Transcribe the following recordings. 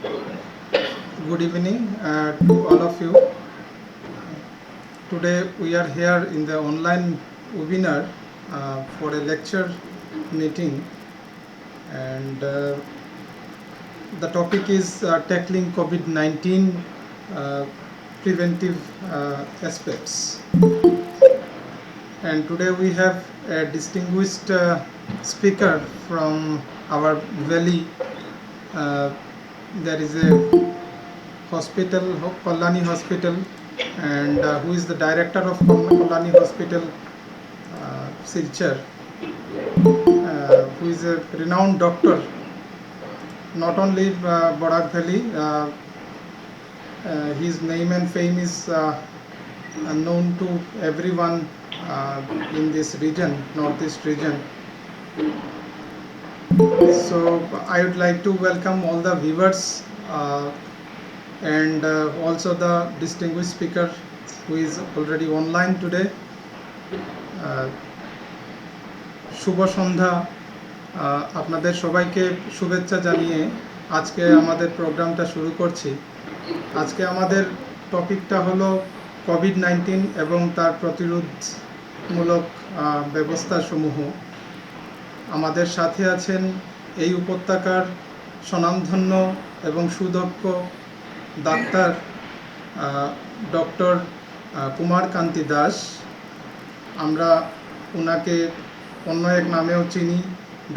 Good evening to all of you. Today we are here in the online webinar for a lecture meeting, and the topic is tackling COVID-19 preventive aspects. And today we have a distinguished speaker from our valley. Uh, there is a hospital, Kollani Hospital, and who is the director of Kollani Hospital, Silchar, who is a renowned doctor, not only Borak Valley. His name and fame is known to everyone in this region, northeast region. So I would like to welcome all the viewers and also the distinguished speaker who is already online today. শুভ সন্ধ্যা, আপনাদের সবাইকে শুভেচ্ছা জানিয়ে আজকে আমাদের প্রোগ্রামটা শুরু করছি। আজকে আমাদের টপিকটা হলো কোভিড-19 এবং তার প্রতিরোধমূলক ব্যবস্থাসমূহ। আমাদের সাথে আছেন এই উপত্যকার স্বনামধন্য এবং সুদক্ষ ডাক্তার ডক্টর কুমার কান্তি দাস। আমরা ওনাকে অন্য এক নামেও চিনি,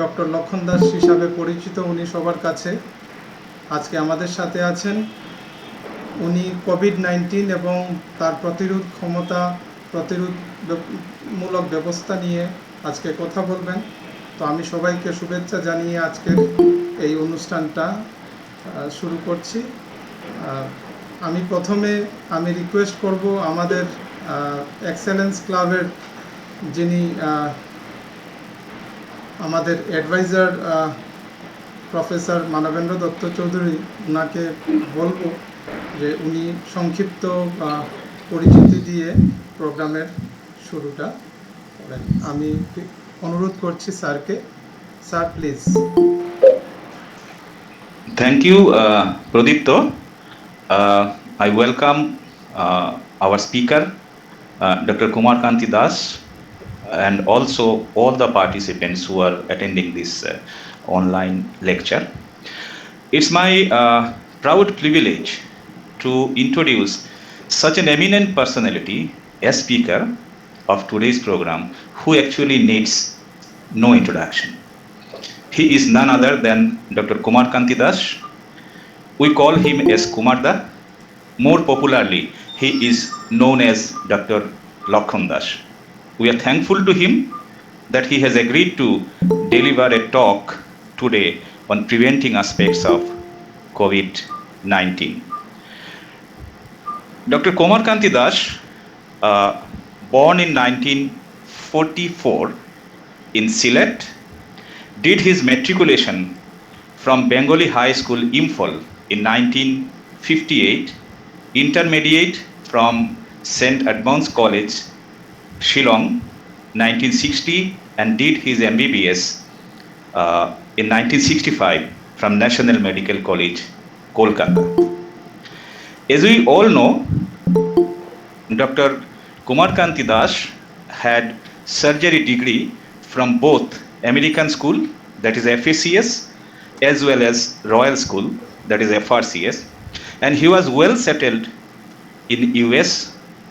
ডক্টর লক্ষণ দাস হিসাবে পরিচিত উনি সবার কাছে। আজকে আমাদের সাথে আছেন, উনি কোভিড-19 এবং তার প্রতিরোধমূলক ব্যবস্থা নিয়ে আজকে কথা বলবেন। তো আমি সবাইকে শুভেচ্ছা জানিয়ে আজকের এই অনুষ্ঠানটা শুরু করছি। আমি প্রথমে রিকোয়েস্ট করব আমাদের এক্সেলেন্স ক্লাবের যিনি আমাদের অ্যাডভাইজার প্রফেসর মানবেন্দ্র দত্ত চৌধুরী, ওনাকে বলবো যে উনি সংক্ষিপ্ত পরিচিতি দিয়ে প্রোগ্রামের শুরুটা করেন। আমি অনুরোধ করছি স্যারকে। Sir, please. Thank you, Pradipto. I welcome our speaker, Dr. Kumar Kanti Das, and also all the participants who are attending this online lecture. It's my proud privilege to introduce such an eminent personality as speaker of today's program, who actually needs no introduction. He is none other than Dr. Kumar Kanti Das. We call him as Kumarda. More popularly, he is known as Dr. Lakhon Das. We are thankful to him that he has agreed to deliver a talk today on preventing aspects of COVID-19. Dr. Kumar Kanti Das, born in 1944 in Sylhet, did his matriculation from Bengali High School, Imphal, in 1958, intermediate from St. Edmunds College, Shillong, 1960, and did his MBBS in 1965 from National Medical College, Kolkata. As we all know, Dr. Kumar Kanti Das had surgery degree from both American School, that is FACS, as well as Royal School, that is FRCS, and he was well settled in US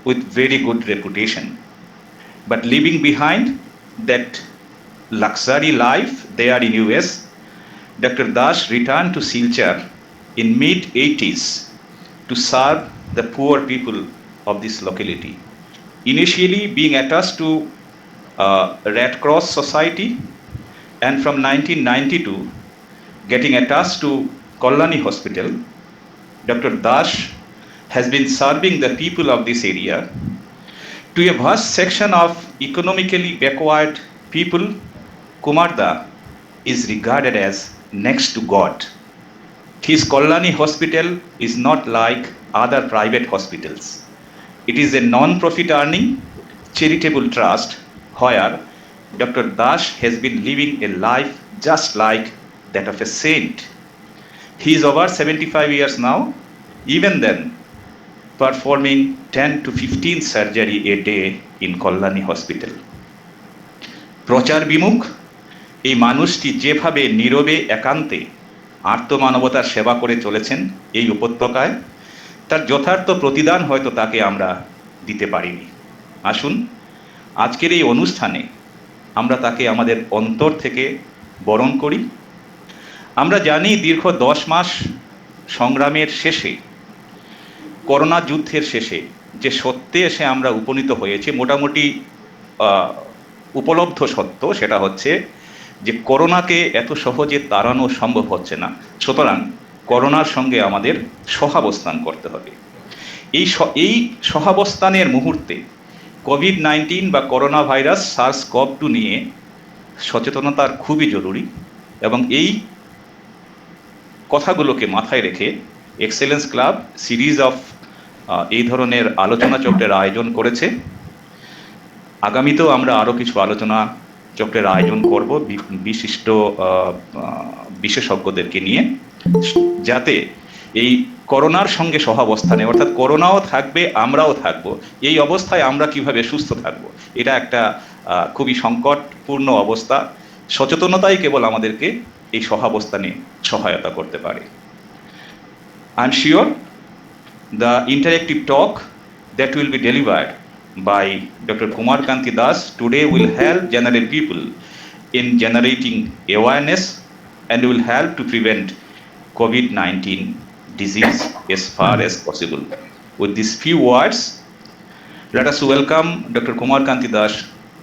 with very good reputation. But leaving behind that luxury life there in US, Dr. Das returned to Silchar in mid-80s to serve the poor people of this locality. Initially being attached to Red Cross Society, and from 1992 getting attached to Kollani Hospital, Dr. Das has been serving the people of this area. To a vast section of economically backward people, Kumarda is regarded as next to God. His Kollani Hospital is not like other private hospitals. It is a non-profit earning charitable trust where Dr. Das has been living a life just like that of a saint. He is over 75 years now. Even then, performing 10 to 15 surgery a day in Kollani Hospital. প্রচার বিমুখ এই মানুষটি যেভাবে নীরবে একান্তে আর্তমানবতার সেবা করে চলেছেন এই উপত্যকায়, তার যথার্থ প্রতিদান হয়তো তাকে আমরা দিতে পারিনি। আসুন আজকের এই অনুষ্ঠানে আমরা তাকে আমাদের অন্তর থেকে বরণ করি। আমরা জানি দীর্ঘ 10 মাস সংগ্রামের শেষে, করোনা যুদ্ধের শেষে যে সত্যে এসে আমরা উপনীত হয়েছি, মোটামুটি উপলব্ধ সত্য, সেটা হচ্ছে যে করোনাকে এত সহজে তাড়ানো সম্ভব হচ্ছে না। সুতরাং করোনার সঙ্গে আমাদের সহাবস্থান করতে হবে। এই সহাবস্থানের মুহূর্তে কোভিড-19 বা করোনা ভাইরাস SARS-CoV-2 নিয়ে সচেতনতার খুবই জরুরি, এবং এই কথাগুলোকে মাথায় রেখে এক্সেলেন্স ক্লাব সিরিজ অফ এই ধরনের আলোচনা চক্রের আয়োজন করেছে। আগামীতেও আমরা আরও কিছু আলোচনা চক্রের আয়োজন করব বিশিষ্ট বিশেষজ্ঞদেরকে নিয়ে, যাতে এই করোনার সঙ্গে সহাবস্থানে, অর্থাৎ করোনাও থাকবে আমরাও থাকবো, এই অবস্থায় আমরা কিভাবে সুস্থ থাকব, এটা একটা খুবই সংকটপূর্ণ অবস্থা। সচেতনতাই কেবল আমাদেরকে এই সহাবস্থানে সহায়তা করতে পারে। I am sure the interactive talk that will be delivered by Dr. Kumar Kanti Das today will help general people in generating awareness and will help to prevent COVID-19 disease as far as possible. With these few words, let us welcome Dr. Kumar Kanti Das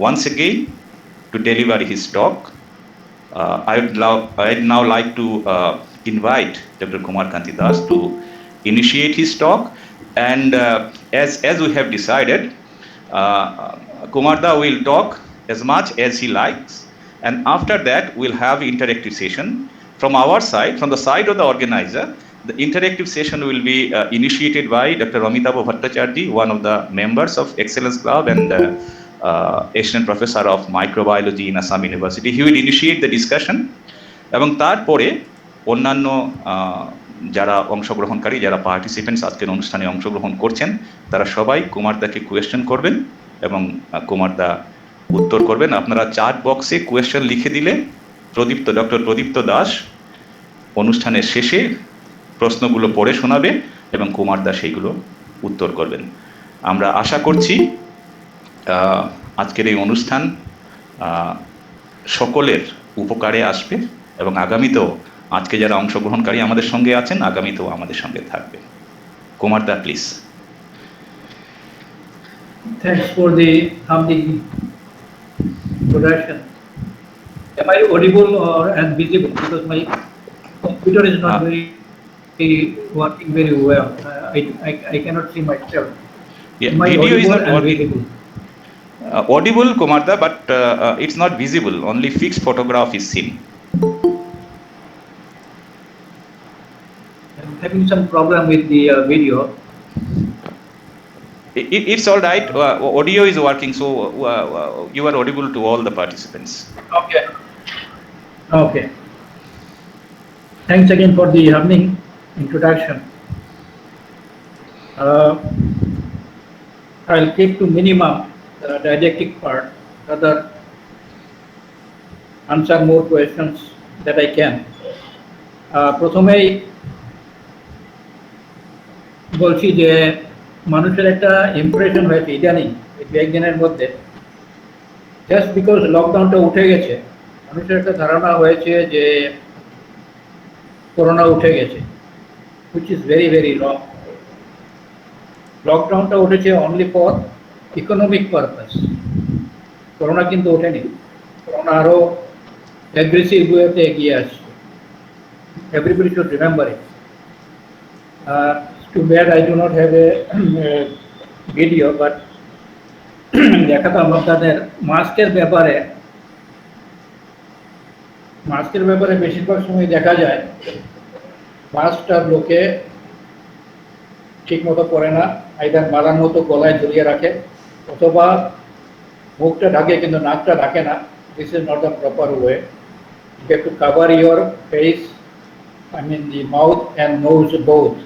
once again to deliver his talk. I'd now like to invite Dr. Kumar Kanti Das to initiate his talk, and as we have decided, Kumarda will talk as much as he likes, and after that we'll have interactive session from our side, from the side of the organizer. The interactive session will be initiated by Dr. Amitabh Bhattacharjee, one of the members of Excellence Club and assistant professor of microbiology in Assam University. He will initiate the discussion, এবং তারপরে অন্যান্য যারা অংশগ্রহণকারী, যারা participants আজকের অনুষ্ঠানে অংশগ্রহণ করছেন, তারা সবাই কুমারদাকে কোয়েশ্চেন করবেন এবং কুমারদা উত্তর করবেন। আপনারা চ্যাট বক্সে কোয়েশ্চেন লিখে দিলে ডক্টর প্রদীপ্ত দাস অনুষ্ঠানের শেষে প্রশ্নগুলো পড়ে শোনাবে এবং কুমারদা সেইগুলো উত্তর করবেন। আমরা আশা করছি আজকের এই অনুষ্ঠান সকলের উপকারে আসবে, এবং আগামীতেও আজকে যারা অংশগ্রহণকারী আমাদের সঙ্গে আছেন, আগামীতেও আমাদের সঙ্গে থাকবে। কুমারদা, please. Thanks for the humbling introduction. Am I audible or and visible? Because my computer is not working very well. I cannot see myself. Yeah, Am I video is audible not and working. visible? Audible, Kumarda, but it's not visible. Only fixed photograph is seen. I'm having some problem with the video. It's all right. Audio is working, so you are audible to all the participants. Okay. Okay. Thanks again for the humbling introduction. I'll keep to minimum the didactic part, rather answer more questions that I can. প্রথমেই বলছি যে মানুষের একটা impression হয়েছে ইদানিং এই একদিনের মধ্যে, জাস্ট বিকজ লকডাউনটা উঠে গেছে, মানুষের একটা ধারণা হয়েছে যে করোনা উঠে গেছে, which is very very wrong. লকডাউনটা উঠেছে only for economic purpose, corona কিন্তু ওঠেনি। করোনা আরও অ্যাগ্রেসিভ ওয়েতে এগিয়ে আসছে। Everybody should remember it. Too bad I do not have a video, but দেখাতাম আপনাদের মাস্কের ব্যাপারে বেশিরভাগ সময় দেখা যায় মাস্কটা লোকে ঠিক মতো পরে না, আইদার মালার মতো গলায় ঝুলিয়ে রাখে অথবা মুখটা ঢাকে কিন্তু নাকটা ঢাকে না। This is not the proper way. You have to cover your face I mean the mouth and nose both,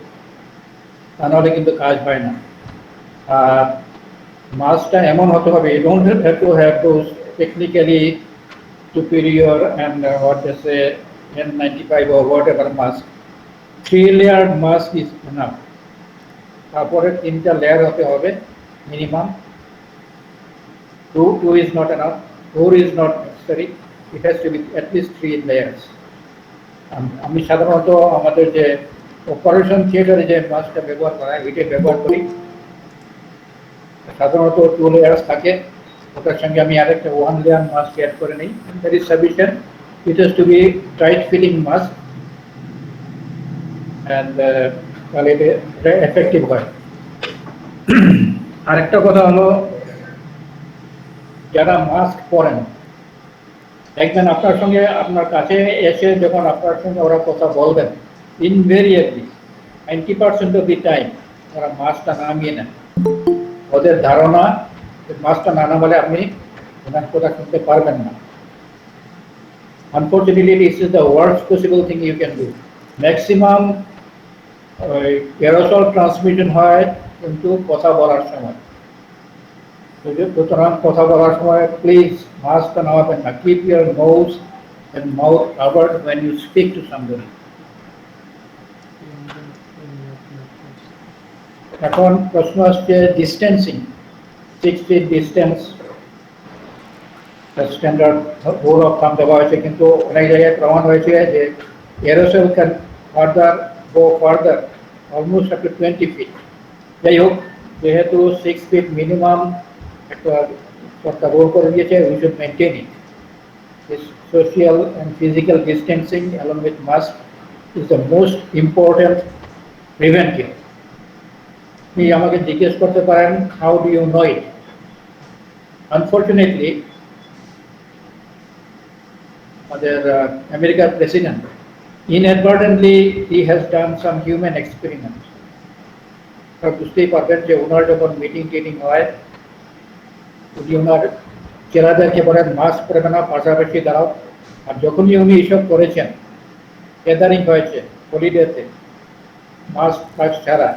তা নাহলে কিন্তু কাজ হয় না। আর মাস্কটা এমন হতে হবে, you don't have to have those technically superior and what they say N95 or whatever mask. 3-layered mask is enough. তারপরে 3টা লেয়ার হতে হবে minimum. Two is not enough, 4 is not necessary, it has to be at least 3 layers. আমি সাধারণত আমাদের যে operation থিয়েটারে যে মাস্কটা ব্যবহার করা হয় ওইটা ব্যবহার করি, সাধারণত 2 লেয়ার্স থাকে, ওটার সঙ্গে আমি আরেকটা 1 লেয়ার মাস্ক অ্যাড করে নিই, that is sufficient. It has to be tight fitting mask and তাহলে এটা এফেক্টিভ হয়। আরেকটা কথা হলো, যারা মাস্ক পরেন দেখবেন আপনার সঙ্গে আপনার কাছে এসে যখন আপনার সঙ্গে ওরা কথা বলবেন, ইনভেরিয়েবলি 90% অফ দি টাইম ওরা মাস্কটা নামিয়ে নেন। ওদের ধারণা মাস্কটা না নামালে আপনি ওনার কথা শুনতে পারবেন না। Unfortunately this is the worst possible thing you can do. Maximum aerosol transmission হয় কিন্তু কথা বলার সময়। সুতরাং কথা বলার সময় প্লিজ মাস্কটা নামাবেন না। Keep your nose and mouth covered when you speak to somebody. এখন প্রশ্ন আসছে distancing, 6 feet distance standard rule of থাম দেওয়া হয়েছে, কিন্তু অনেক জায়গায় প্রমাণ হয়েছে যে aerosol can go further almost up to 20 feet। যাই হোক, যেহেতু 6 feet মিনিমাম একটা সরকার রোল করে দিয়েছে, we should maintain it. This social and physical distancing along with mask is the most important preventive. আপনি আমাকে জিজ্ঞেস করতে পারেন, how do you know it? Unfortunately, আমাদের আমেরিকার president inadvertently he has done some human experiments. আপনারা বুঝতেই পারবেন যে ওনার যখন মিটিং টিটিং হয়, উনি ওনার চেলাদেরকে বলেন মাস্ক পরবে না, পাশাপাশি দাঁড়াও। আর যখনই উনি এইসব করেছেন, গ্যাদারিং হয়েছে হলিডেতে মাস্ক ফাস্ক ছাড়া,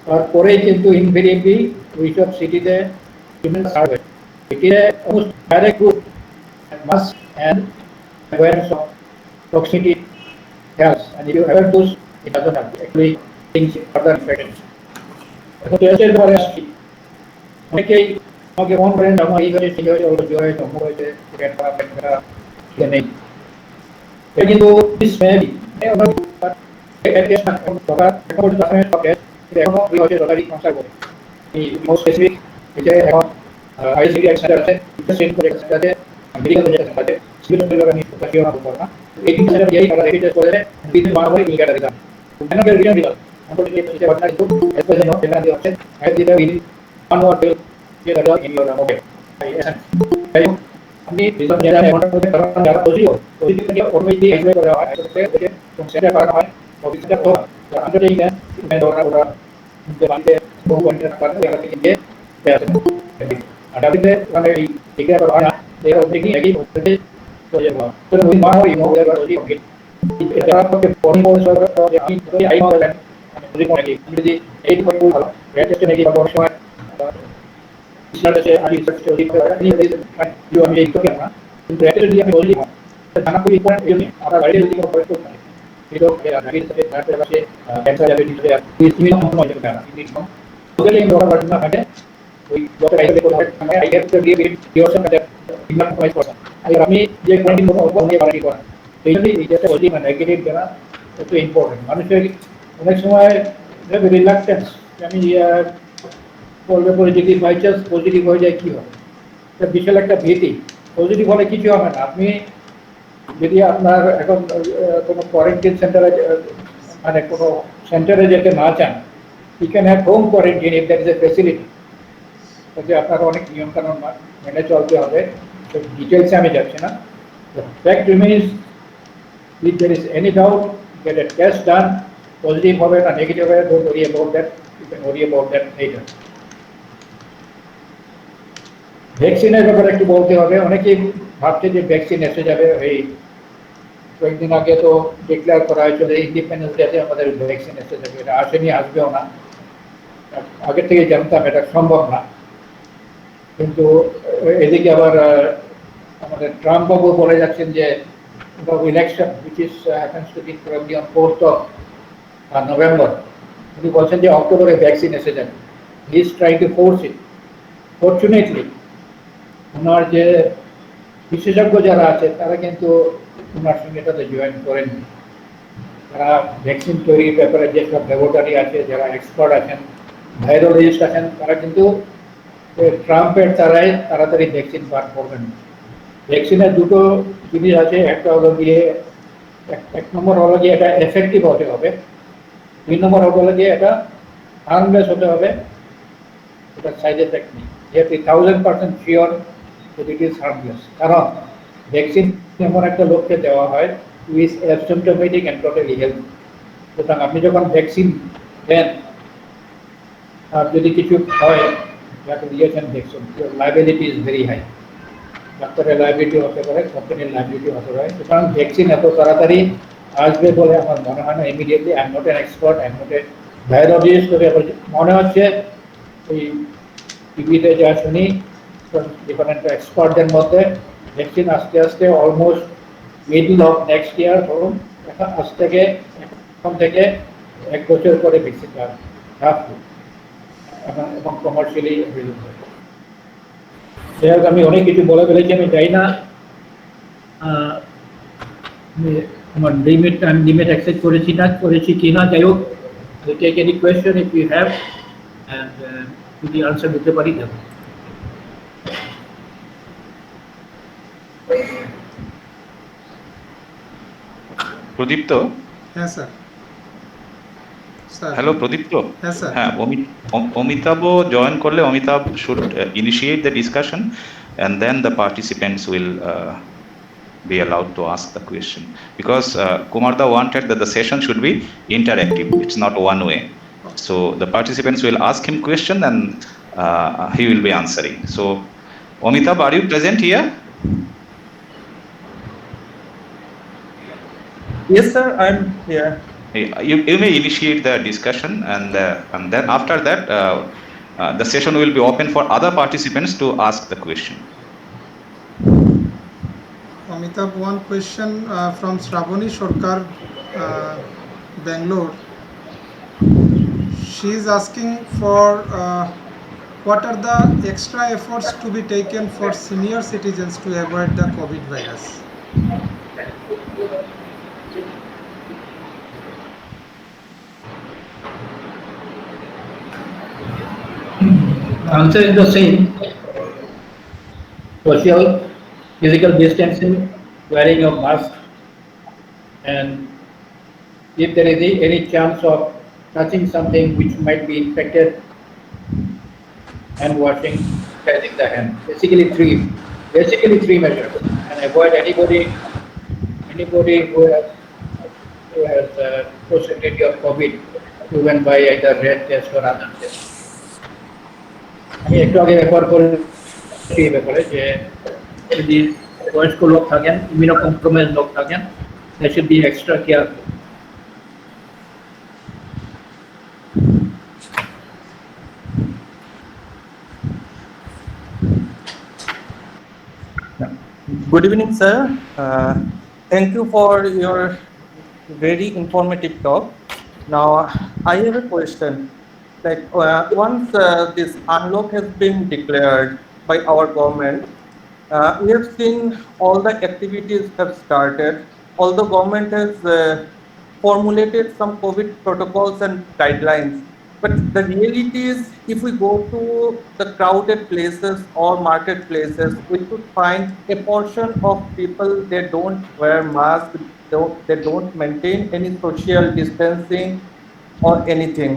তারপরেই কিন্তু ইনভেরিয়েবলি ওইসব সিটিতে direct good mask and awareness of proximity health, and if you have those it doesn't have actually things further infected. এখন টেস্টের পরে আসছি, অনেকেই আমাকে ফোন করেন, আমার এই হয়েছে সেই হয়েছে ওটা হয়েছে অমুক হয়েছে, পেট খারাপ পেট খারাপ নেই। এটা কিন্তু এখনো ওই হচ্ছে সরকারি সংস্থার বলে এই মোস্ট স্পেসিফিক এটা এখন আইসিডি সেন্টার আছে, সেন্ট করে আছে, মেডিকেল সেন্টার আছে, সিভিল সার্ভিস আমি তাকিয়ে না বলবো না। এই তিন সেন্টার এই তারা রেজিস্টার করে দিন বারবার এই ক্যাটাগরি দাম কেন করে রিজন দিল আনফরচুনেটলি এটা বাদ দিও এসে নো এটা দিয়ে আছে আই দিটা উইল ওয়ান ওয়ার বিল যে দাদা ইন ইওর মোবাইল তাই আমি রিজন যারা এখন মধ্যে কারণ যারা পজিটিভ থেকে অলরেডি এক্সপ্লেইন করা হয় এটা সেটা করা হয় অফিসটা তো আন্ডারটেকিং দেন मैं ওরা যে বাড়িতে বহু কন্ট্রাক্ট করে যারা থেকে দিয়ে দেয় আর আদিতে মানে এই টিকা করা হয় না এর অধিক কি হচ্ছে তো যে তো ওই মা হয় মোবাইল আর ওই এটা আপনাকে পরিমোল যে আমি আই মডেল যদি কোন কি যদি এই পরিমোল ভালো রেটেস্ট নেগেটিভ বা সময় ইসলামে আদি সত্যি অধিক আপনি যে আমি এই তো না কিন্তু রেটেস্ট দিয়ে আমি বলি জানা খুব ইম্পর্টেন্ট এই আমরা বাইরে যদি কোনো প্রয়োগ করতে itu dari saya masih cancel jadi di saya ini mau jadi cara ini mau jadi yang orang berjumlah ada dokter itu kalau namanya air itu dia biasa ada 50% air kami dia kemudian mau orang yang berani orang jadi dia saya wajib negatif karena itu important manusia অনেক সময় very reluctance আমি বলবে positive বাইচাস positive হয়ে যায় কি হয় এটা বিশাল একটা ভীতি পজিটিভ হলে কিছু হবে না আপনি যদি আপনার এখন কোনো কোয়ারেন্টাইন সেন্টারে মানে কোনো সেন্টারে যেতে না চান you can have home quarantine if that is a facility তাতে আপনার অনেক নিয়মকানুন মেনে চলতে হবে ডিটেলসে আমি যাচ্ছি না fact remains if there is any doubt get a test done positive হবে না নেগেটিভ হবে don't worry about that you can worry about that later ভ্যাকসিনের ব্যাপারে একটু বলতে হবে অনেকেই ভাবছে যে ভ্যাকসিন এসে যাবে এই কয়েকদিন আগে তো ডিক্লেয়ার করা হয়েছিল যে ইন্ডিপেন্ডেন্স ডেতে আমাদের ভ্যাকসিন এসে যাবে, এটা আসেনি, আসবেও না। আগে থেকে জানতাম এটা সম্ভব না, কিন্তু এদিকে আবার আমাদের ট্রাম্প বাবু বলে যাচ্ছেন যে election which is happens to be probably on 4th of November, উনি বলছেন যে অক্টোবরে ভ্যাকসিন এসে যাবে। He is trying to force it. Fortunately ওনার যে বিশেষজ্ঞ যারা আছে তারা কিন্তু ওনার সঙ্গে এটাতে জয়েন করেননি। তারা ভ্যাকসিন তৈরির ব্যাপারে যেসব ল্যাবরেটরি আছে, যারা এক্সপার্ট আছেন, ভাইরোলজিস্ট আছেন, তারা কিন্তু ট্রাম্পের তারাই তাড়াতাড়ি ভ্যাকসিন বার করবেন। ভ্যাকসিনের দুটো জিনিস আছে, একটা হলো গিয়ে এক নম্বর হলো গিয়ে এটা এফেক্টিভ হতে হবে, 2 নম্বর হলো গিয়ে এটা হার্মলেস হতে হবে, এটা সাইড এফেক্ট নেই। যেহেতু 1000% sure that it is harmless, কারণ ভ্যাকসিন এমন একটা লোককে দেওয়া হয় who is asymptomatic and totally healthy। সুতরাং আপনি যখন ভ্যাকসিন দেন আর যদি কিছু হয়, যাকে দিয়েছেন vaccine, liability is very high. ডাক্তারের লাইবিলিটি হতে পারে, কোম্পানির লাইবিলিটি হতে পারে। সুতরাং ভ্যাকসিন এত তাড়াতাড়ি আসবে বলে আমার মনে হয় না। Immediately, I am not an expert, I am not a virologist, তবে মনে হচ্ছে ওই টিভিতে যা শুনি ডিফারেন্ট এক্সপার্টদের মধ্যে ভ্যাকসিন আস্তে আস্তে almost middle of next year, ধরুন আজ থেকে এখন থেকে 1 বছর পরে ভ্যাকসিনটা থাকবে এবং কমার্শিয়ালি অ্যাভেলেবল। যাই হোক, আমি অনেক কিছু বলে ফেলেছি, আমি চাই না আমার লিমিট অ্যাক্সেস করেছি কিনা। যাই হোক, take any question if you have, and যদি আনসার দিতে পারি দেবো। প্রদীপ্ত, হ্যাঁ স্যার। স্যার হ্যালো প্রদীপ্ত। হ্যাঁ স্যার। হ্যাঁ, অমিতাভ জয়েন করলে Amitabh should initiate the discussion and then the participants will be allowed to ask the question, because Kumarda wanted that the session should be interactive, it's not one way. So the participants will ask him question and he will be answering. So Amitabh, are you present here? Yes, sir, I'm here. You may initiate the discussion, and then after that the session will be open for other participants to ask the question. Amitabh, one question from Shravani Sarkar, Bangalore. She is asking for what are the extra efforts to be taken for senior citizens to avoid the COVID virus? The answer is the same. Social, physical distancing, wearing of mask, and if there is any chance of touching something which might be infected, hand washing, cleansing the hand. Basically three measures, and avoid anybody who has possibility of COVID proven by either red test or other test. আমি একটু আগে refer করেছি এই ব্যাপারে যে যদি বয়স্ক লোক থাকেন, ইমিউনোকম্প্রোমাইজ লোক থাকেন, they should be extra careful. Good evening, sir. Thank you for your very informative talk. Now, I have a question. Like once this unlock has been declared by our government, we have seen all the activities have started. Although government has formulated some COVID protocols and guidelines, but the reality is, if we go to the crowded places or marketplaces, we could find a portion of people, they don't wear masks, they don't maintain any social distancing or anything.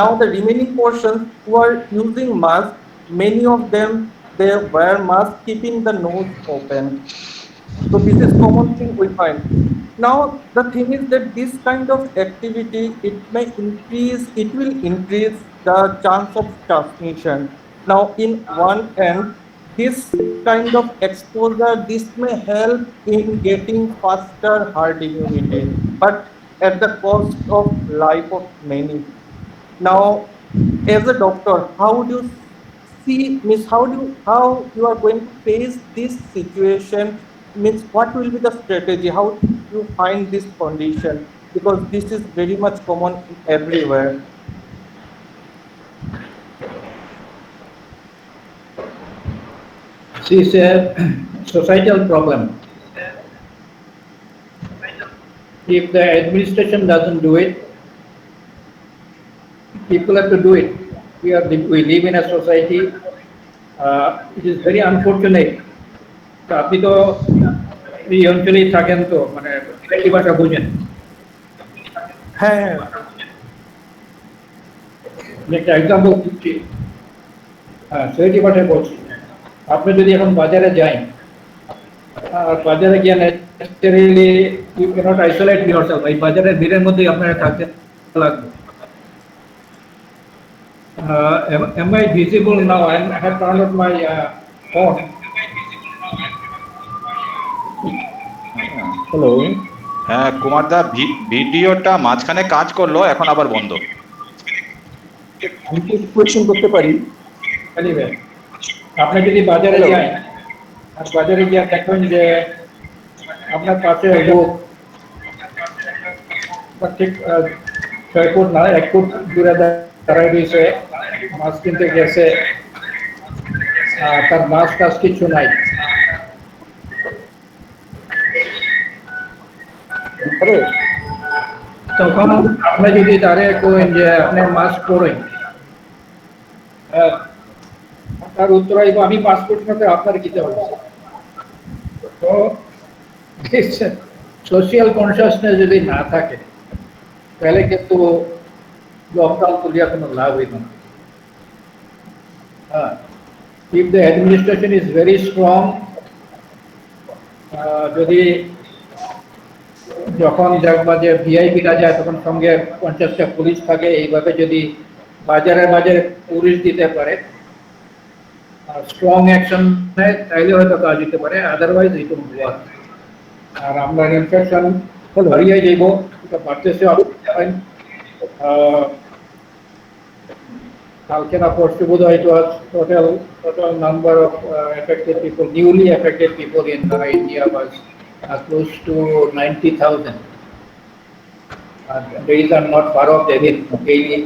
Now the remaining portions who are using masks, many of them, they wear masks keeping the nose open. So this is common thing we find. Now the thing is that this kind of activity, it will increase the chance of transmission. Now in one end, this kind of exposure, this may help in getting faster herd immunity, but at the cost of life of many. Now, as a doctor, how do you see, means how you are going to face this situation, means what will be the strategy, how you find this condition, because this is very much common everywhere. See, it's a societal problem. If the administration doesn't do it, people have to do it. We live in a society. It is very unfortunate. তো আপনি তো এই অঞ্চলেই থাকেন, তো মানে এই ভাষা বুঝেন। হ্যাঁ, একটা এক্সাম্পল দিচ্ছি, সেই ভাষায় বলছি। আপনি যদি এখন বাজারে যান, আর বাজারে গিয়ে naturally you can't isolate yourself, এই বাজারের ভিড়ের মধ্যেই আপনারা থাকতে লাগবে। Am I visible now? I have turned on my phone. Hello, হ্যাঁ কুমারদা, ভিডিওটা মাঝখানে কাজ করলো, এখন আবার বন্ধ। আমি কি কোয়েশ্চেন করতে পারি? Anyway, আপনি যদি বাজারে যান, আর বাজারে গিয়ে দেখবেন যে আপনার পাশে লোক ঠিক 6 ফুট না 1 ফুট দূরে দাঁড়ায় রয়েছে, মাছ কিনতে গেছে, তার মাছ টাছ কিছু নাই, তখন আপনি যদি তারে কইন যে আপনি মাছ পড়েন, তার উত্তর হইব আমি পাসপোর্ট মতে আপনার কিতে হবে। তো সোশিয়াল কনসিয়াসনেস যদি না থাকে তাহলে কিন্তু লকডাউন তুলিয়া কোনো লাভ হইব না। If the administration is very strong, যদি যখন দেখবা যে ভিআইপিরা যায় তখন সঙ্গে 50টা পুলিশ থাকে, এইভাবে যদি বাজারে বাজারে পুলিশ দিতে পারে, স্ট্রং অ্যাকশন নেয়, তাইলে হয়তো কাজ দিতে পারে, আদারওয়াইজ ইট উইল ওয়ার্ক। আর আমরা ইনফেকশন হারিয়ে যাইব, এটা বাড়তেছে। কালকে না পরশু বোধ হয় total number of affected people, newly affected people in India was close to 90,000. Days are not far off, they will daily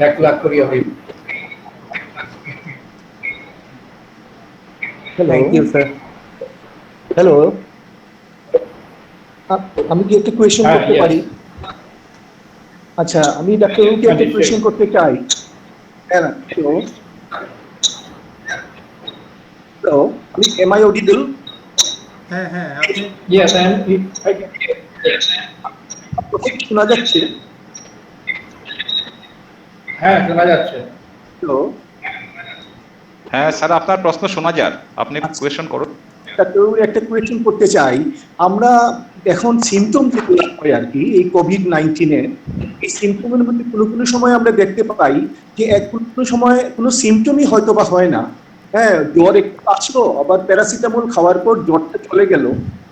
1 lakh kori hoy. Thank you sir. Hello, আমি কি একটা কোয়েশ্চেন হ্যাঁ, করতে yes. পারি? আচ্ছা, আমি ডাক্তারবাবুকে একটা নিশ্চয়ই। কোয়েশ্চেন করতে চাই। হ্যাঁ, হ্যালো হ্যালো, আমি এম আই অডিবল? হ্যাঁ হ্যাঁ, আপনি Yes, and I can hear. আপনাকে কি শোনা যাচ্ছে? হ্যাঁ, শোনা যাচ্ছে। হ্যালো, হ্যাঁ স্যার, আপনার প্রশ্ন শোনা যাক, আপনি কোয়েশ্চেন করুন। ডাক্তারবাবু একটা কোয়েশ্চেন করতে চাই। আমরা এখন সিমটম যেগুলো হয় আর কি এই কোভিড-19-এর, এই সিমটমের মধ্যে কোনো সময় আমরা দেখতে পাই যে কোনো সময় কোনো সিমটমই হয়তো বা হয় না। হ্যাঁ, জ্বর একটু আসলো, আবার প্যারাসিটামল খাওয়ার পর জ্বরটা চলে গেল,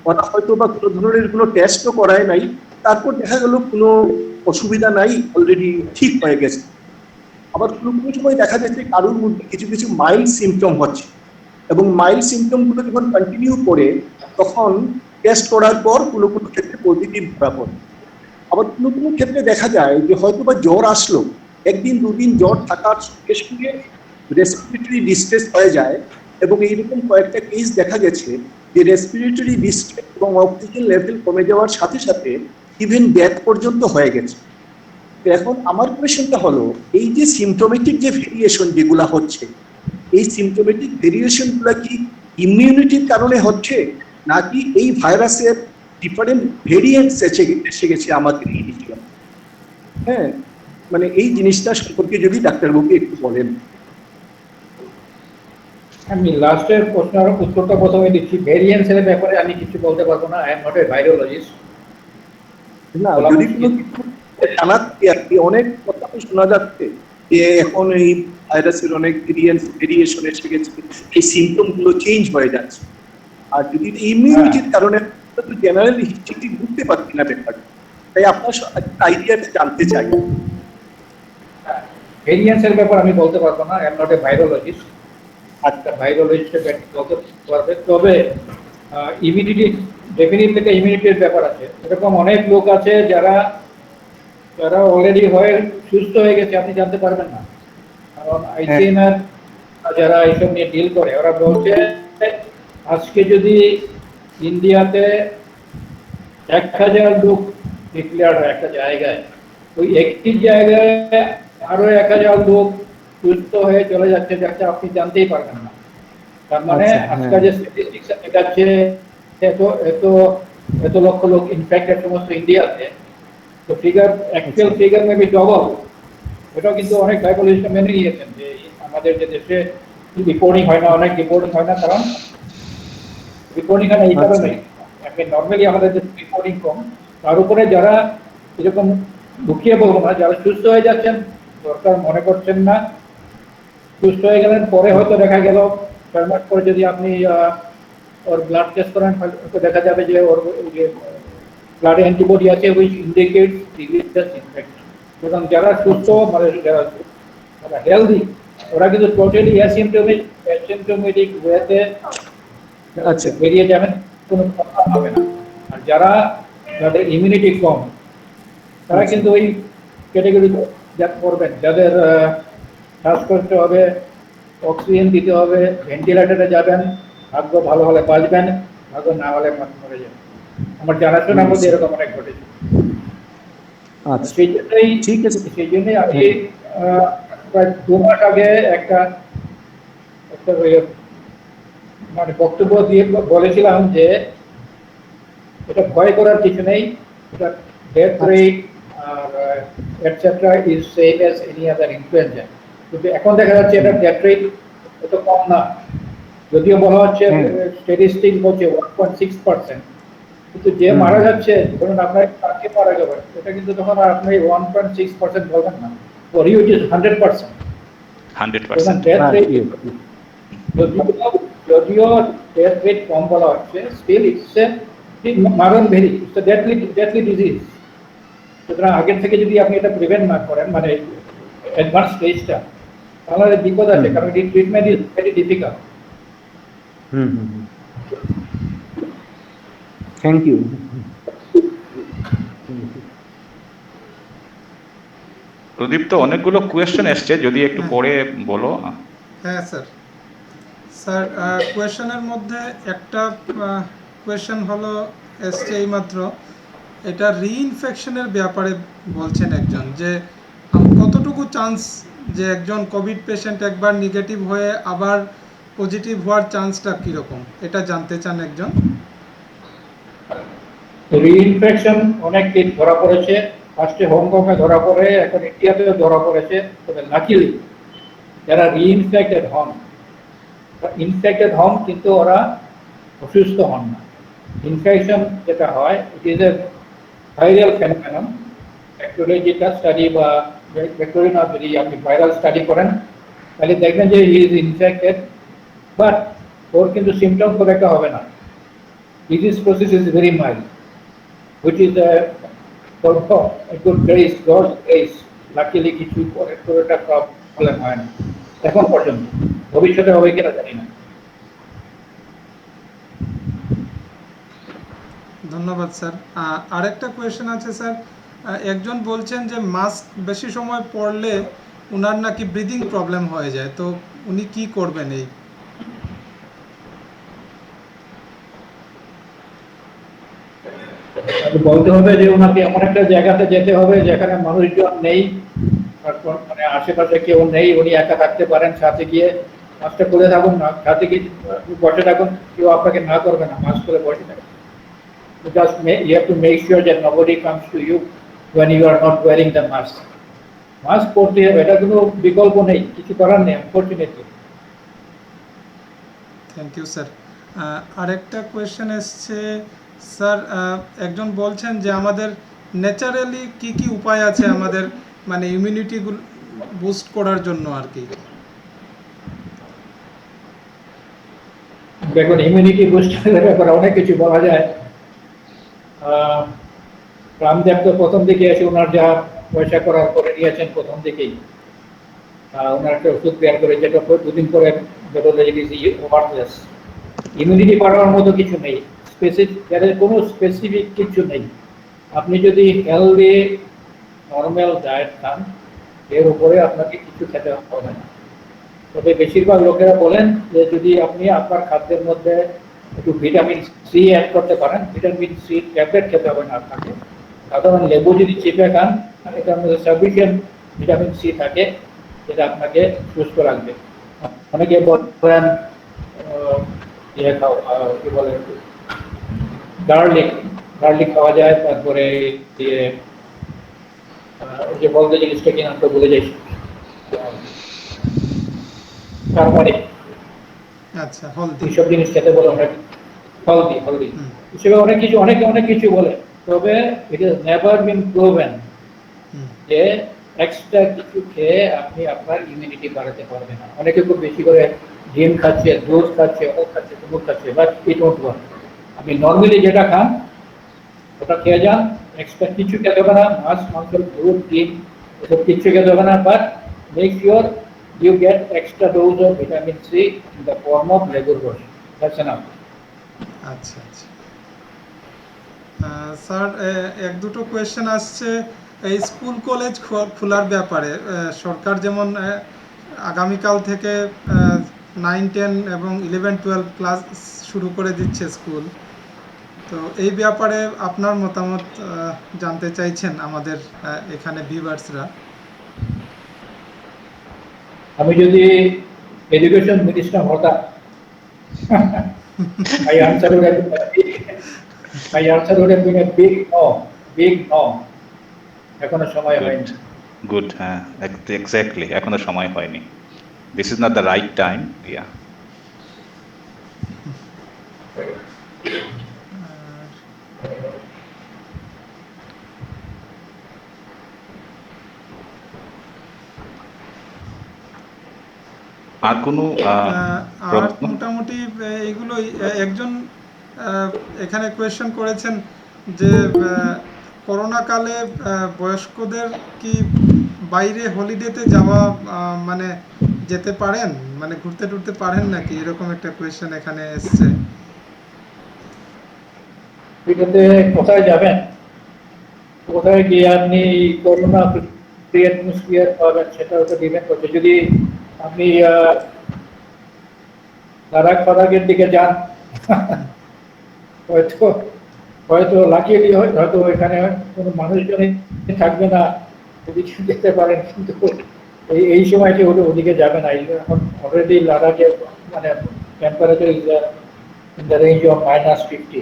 ওরা হয়তো বা কোনো ধরনের কোনো টেস্টও করায় নাই, তারপর দেখা গেল কোনো অসুবিধা নাই, অলরেডি ঠিক হয়ে গেছে। আবার কোনো সময় দেখা যাচ্ছে কারোর মধ্যে কিছু কিছু মাইল্ড সিমটম হচ্ছে, এবং মাইল্ড সিমটমগুলো যখন কন্টিনিউ করে তখন টেস্ট করার পর কোনো ক্ষেত্রে পজিটিভ ধরা পড়ে। আবার কোনো ক্ষেত্রে দেখা যায় যে হয়তো বা জ্বর আসলো, 1 দিন 2 দিন জ্বর থাকার সঙ্গে সঙ্গে রেসপিরেটরি ডিস্ট্রেস হয়ে যায়, এবং এইরকম কয়েকটা কেস দেখা গেছে যে রেসপিরেটরি ডিস্ট্রেস এবং অক্সিজেন লেভেল কমে যাওয়ার সাথে সাথে ইভেন ডেথ পর্যন্ত হয়ে গেছে। এখন আমার কোয়েশ্চনটা হলো, এই যে সিমটোমেটিক যে ভেরিয়েশন যেগুলা হচ্ছে, এই সিমটোমেটিক ভেরিয়েশনগুলো কি ইমিউনিটির কারণে হচ্ছে, নাকি এই ভাইরাসের ডিফারেন্ট ভেরিয়েন্টস এসে গেছে আমাদের এই দিকে? হ্যাঁ, মানে এই জিনিসটা সম্পর্কে যদি ডাক্তারবাবু একটু বলেন। আমি লাস্টের প্রশ্নের উত্তরটা প্রথমে দিচ্ছি। ভেরিয়েন্সের ব্যাপারে আমি কিছু বলতে পারবো না, I am not a virologist. না, যদি কোনো কিছু জানাচ্ছি আর কি, অনেক কথা তো শোনা যাচ্ছে, যে এখন এই ভাইরাসের অনেক ভেরিয়েশন এসে গেছে, এই সিমটম গুলো চেঞ্জ হয়ে যাচ্ছে। আর যদি ইমিউনিটির কারণে আমরা তো জেনারেলি হিস্ট্রি বুঝতে পারছি না ব্যাপারটা, তাই আপনার আইডিয়াটা জানতে চাই। ভেরিয়েন্সের ব্যাপার আমি বলতে পারবো না, I am not a virologist. একটা ভাইরোলজিস্ট বলতে পারবে, তবে ইমিউনিটি ডেফিনেটলি একটা ইমিউনিটির ব্যাপার আছে। এরকম অনেক লোক আছে যারা যারা অলরেডি হয়ে সুস্থ হয়ে গেছে, আপনি জানতে পারবেন না। কারণ আইসিএমআর যারা এইসব নিয়ে ডিল করে ওরা বলছে আজকে যদি ইন্ডিয়াতে 1000 লোক ডিক্লেয়ার হয় একটা জায়গায়, ওই একটি জায়গায় আরো 1000 লোক সুস্থ হয়ে চলে যাচ্ছে, যাতে আপনি জানতেই পারবেন না। তার মানে আজকে যে স্ট্যাটিস্টিক্স দেখাচ্ছে এত এত এত লক্ষ লোক ইনফেক্টেড সমস্ত ইন্ডিয়াতে, তো figure actual figure maybe double. এটাও কিন্তু অনেক সাইকোলজিস্ট মেনে নিয়েছেন যে আমাদের যে দেশে রিপোর্টিং হয় না, অনেক রিপোর্টিং হয় না, কারণ রিপোর্টিং হয় না এই কারণে আপনি নর্মালি আমাদের যে রিপোর্টিং কম, তার উপরে যারা এরকম লুকিয়ে বলবো না, যারা সুস্থ হয়ে যাচ্ছেন দরকার মনে করছেন না, সুস্থ হয়ে গেলেন, পরে হয়তো দেখা গেল 6 মাস পরে যদি আপনি ওর ব্লাড টেস্ট করেন হয়তো দেখা যাবে যে ওর ব্লাডে অ্যান্টিবডি আছে হুইচ ইন্ডিকেটস সিরিয়াস ইনফেকশন। সুতরাং যারা সুস্থ মানে যারা হেলদি ওরা কিন্তু টোটালি অ্যাসিম্পটোমেটিক ওয়েতে বেরিয়ে যাবেন, কোনো প্রবলেম হবে না। আর যারা যাদের ইমিউনিটি কম তারা কিন্তু ওই ক্যাটাগরি করবেন, যাদের শ্বাস করতে হবে, অক্সিজেন দিতে হবে, ভেন্টিলেটরে যাবেন, ভাগ্য ভালো হলে বাঁচবেন, ভাগ্য না হলে মরে যাবেন। আমার জানাশোনার মধ্যে এরকম অনেক ঘটেছে। সেই জন্যই আমি প্রায় 2 মাস আগে একটা মানে বক্তব্য দিয়ে বলেছিলাম যে এটা ভয় করার কিছু নেই, এটা ডেথ রেট আর etcetera is same as any other influenza. কিন্তু এখন দেখা যাচ্ছে এটা ডেথ রেট এত কম না, যদিও বলা হচ্ছে স্ট্যাটিস্টিক বলছে 1.6%, কিন্তু যে মারা যাচ্ছে ধরুন আপনার কাকে মারা যাবে, এটা কিন্তু তখন আর আপনি 1.6% বলবেন না, for you it is 100%। 100%। Death rate যদিও ডেথ রেট কম বলা হচ্ছে, স্টিল ইটস এ মারণ very, it's a deathly disease. সুতরাং আগের থেকে যদি আপনি এটা প্রিভেন্ট না করেন মানে অ্যাডভান্স স্টেজটা, তাহলে বিপদ আছে, কারণ এটি treatment is very difficult. Thank you. Pradip, তো অনেকগুলো কোয়েশ্চেন এসছে, যদি একটু পরে বলো। হ্যাঁ স্যার, স্যার কোয়েশনের মধ্যে একটা কোয়েশন হলো এসছে এইমাত্র, এটা রিইনফেকশনের ব্যাপারে বলছেন একজন, যে কতটুকু চান্স যে একজন কোভিড পেশেন্ট একবার নেগেটিভ হয়ে আবার পজিটিভ হওয়ার চান্সটা কীরকম, এটা জানতে চান একজন। রিইনফেকশন অনেক কেস ধরা পড়েছে, ফার্স্টে হংকংয়ে ধরা পড়ে, এখন ইন্ডিয়াতেও ধরা পড়েছে। তবে লাকিলি যারা রিইনফেক্টেড হন কিন্তু ওরা অসুস্থ হন না। ইনফেকশন যেটা হয় ইট is A viral phenomenon. Bacteria study বা ব্যাকটেরিয়া যদি আপনি ভাইরাল স্টাডি করেন তাহলে দেখবেন যে হি ইজ ইনফেক্টেড, বাট ওর কিন্তু সিমটম খুব একটা হবে না। Disease process is very mild, which is a good grace, God's grace. Luckily কিছু পরে তো এটা প্রবলেম হয় না এখন পর্যন্ত, ভবিষ্যতে হবে কিনা জানি না। ধন্যবাদ স্যার। আরেকটা কোয়েশ্চেন আছে স্যার, একজন বলছেন যে মাস্ক বেশি সময় পরলে ওনার নাকি ব্রিদিং প্রবলেম হয়ে যায়, তো উনি কি করবেন? এই বলতে হবে যে ওনাকে এমন একটা জায়গাতে যেতে হবে যেখানে মানুষজন নেই, মানে আশেপাশে কেউ নেই, উনি একা থাকতে পারেন, সাথে গিয়ে মাস্কটা খুলে থাকুন না, সাথে গিয়ে বসে থাকুন, কেউ আপনাকে না করবে না, মাস্ক খুলে বসে থাকুন। Just you have to make sure that nobody comes to you when you are not wearing the mask. Mask পরতে হবে, এটা কোনো বিকল্প নেই, কিছু করার নেই আনফরচুনেটলি। Thank you sir. আরেকটা কোয়েশ্চেন এসছে স্যার, একজন বলছেন যে আমাদের ন্যাচারালি কি কি উপায় আছে আমাদের মানে ইমিউনিটি বুস্ট করার জন্য আর কি? দেখুন, ইমিউনিটি বুস্টারের ব্যাপারে অনেক কিছু বলা যায়। রামদেব তো প্রথম দিকে এসে ওনার যা পয়সা করার করে নিয়েছেন প্রথম দিকেই, ওনার একটা ওষুধ তৈরি করে, যেটা দুদিন পরে ওভারলেস। ইমিউনিটি বাড়ানোর মতো কিছু নেই, এর কোনো স্পেসিফিক কিছু নেই। আপনি যদি হেলদি নর্মাল ডায়েট খান, এর উপরে আপনাকে কিছু খেতে হবে না। তবে বেশিরভাগ লোকেরা বলেন যে যদি আপনি আপনার খাদ্যের মধ্যে একটু ভিটামিন সি অ্যাড করতে পারেন, ভিটামিন সি ট্যাবলেট খেতে হবে না আপনাকে। সাধারণ লেবু যদি চিপে খান, এটার মধ্যে সাফিসিয়েন্ট ভিটামিন সি থাকে, যেটা আপনাকে সুস্থ রাখবে। অনেকে বলেন ইয়ে খাও, কি বলে, গার্লিক খাওয়া যায়। তারপরে যে বলতে জিনিসটা কিনা তো বলে যাই, টারমারিক, আচ্ছা, হলদি। এইসব জিনিস খেতে বলে অনেক। হলদি হিসেবে অনেক কিছু বলে। তবে it is never been proven যে এক্সট্রা কিছু খেয়ে আপনি আপনার ইমিউনিটি বাড়াতে পারবেন না। অনেকে খুব বেশি করে ডিম খাচ্ছে, দুধ খাচ্ছে, দুধ খাচ্ছে, বাট ইট ওন্ট ওয়ার্ক। আপনি নর্মালি যেটা খান ওটা খেয়ে যান, এক্সট্রা কিছু খেতে হবে না। মাছ, মাংস, দুধ, ডিম এসব কিছু খেতে হবে না, but make sure you get extra dose of vitamin C in the form of লেবুর রস। That's enough. আচ্ছা আচ্ছা স্যার, এক দুটো কোয়েশ্চেন আসছে এই স্কুল কলেজ খোলার ব্যাপারে। সরকার যেমন আগামীকাল থেকে 9, 10 এবং 11, 12 ক্লাস শুরু করে দিচ্ছে স্কুল। তো এই ব্যাপারে আপনার মতামত জানতে চাইছেন আমাদের এখানে ভিউয়ার্সরা। আমি যদি এডুকেশন মিনিস্টার হতাম, my answer would have been a big no. এখনো সময় হয়নি। গুড, হ্যাঁ, এক্স্যাক্টলি, এখনো সময় হয়নি। This is not the right time. Yeah, আর কোনো আর মোটামুটি এইগুলোই। একজন এখানে কোয়েশ্চেন করেছেন যে করোনাকালে বয়স্কদের কি বাইরে হলিডেতে যাওয়া মানে যেতে পারেন, মানে ঘুরতে টুরতে পারেন নাকি, এরকম একটা কোয়েশ্চেন এখানে এসছে। এটাতে কোথায় যাবেন, কোথায় গিয়ে আপনি করোনা ফ্রি অ্যাটমসফিয়ার পাবেন, সেটা তো ডিপেন্ড করছে। যদি আপনি লাদাখের দিকে যান, হয়তো লাকিলি হয়তো এখানে কোনো মানুষজনই থাকবে না, ওদিকে যেতে পারেন। কিন্তু এই সময়টি হলে ওদিকে যাবে না। এখন অলরেডি লাদাখে মানে temperature is in the range of -50।